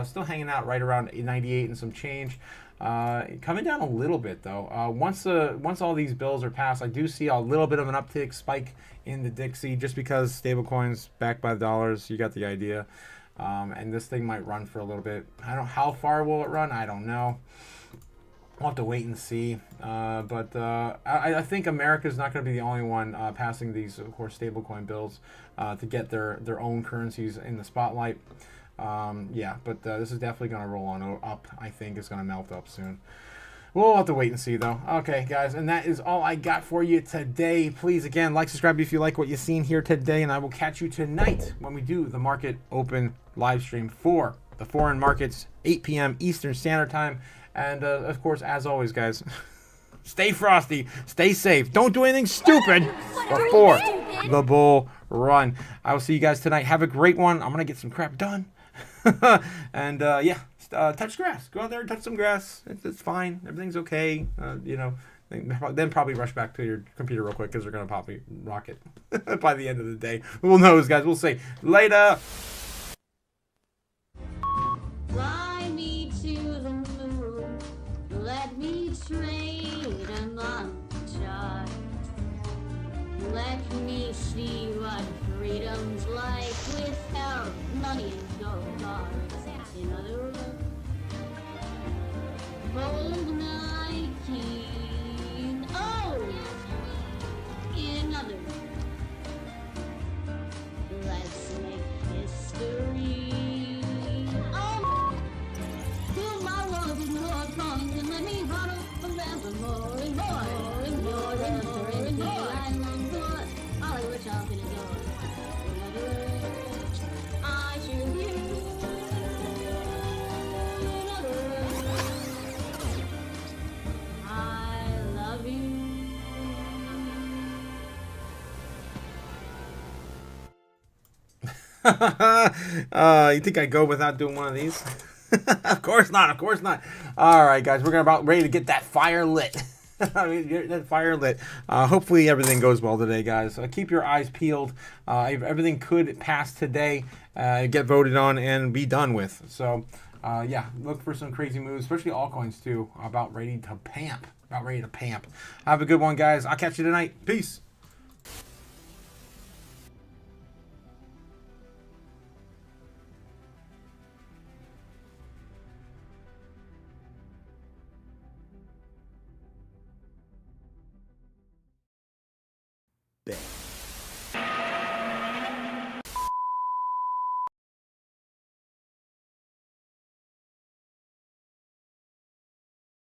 still hanging out right around 98 and some change. Coming down a little bit though. Once all these bills are passed, I do see a little bit of an uptick spike in the Dixie, just because stablecoins backed by the dollars. You got the idea. And this thing might run for a little bit. I don't know how far will it run. I don't know. We'll have to wait and see. But I think America's not going to be the only one passing these, of course, stablecoin bills to get their own currencies in the spotlight. Yeah, but this is definitely going to roll on up. I think it's going to melt up soon. We'll have to wait and see, though. Okay, guys, and that is all I got for you today. Please, again, like, subscribe if you like what you've seen here today, and I will catch you tonight when we do the Market Open live stream for the foreign markets, 8 p.m. Eastern Standard Time. And, of course, as always, guys, stay frosty, stay safe, don't do anything stupid before the bull run. I will see you guys tonight. Have a great one. I'm going to get some crap done. And, yeah. Touch grass. Go out there and touch some grass. It's fine. Everything's okay. You know, then probably rush back to your computer real quick because they're going to pop a rocket by the end of the day. Who knows, guys? We'll see. Later. Fly me to the moon. Let me trade a montage. Let me see what freedom's like without money and gold bars. In other words, hold my king. Oh! In other words, let's make history. Oh! Tomorrow is more coming and let me huddle forevermore and more and more and more and more. I long for Hollywood shopping and door. In other words, I choose you. You think I go without doing one of these? Of course not. Of course not. All right, guys, we're about ready to get that fire lit. I mean, get that fire lit. Hopefully everything goes well today, guys. Keep your eyes peeled. Everything could pass today, get voted on, and be done with. So, yeah, look for some crazy moves, especially altcoins too. About ready to pamp. Have a good one, guys. I'll catch you tonight. Peace.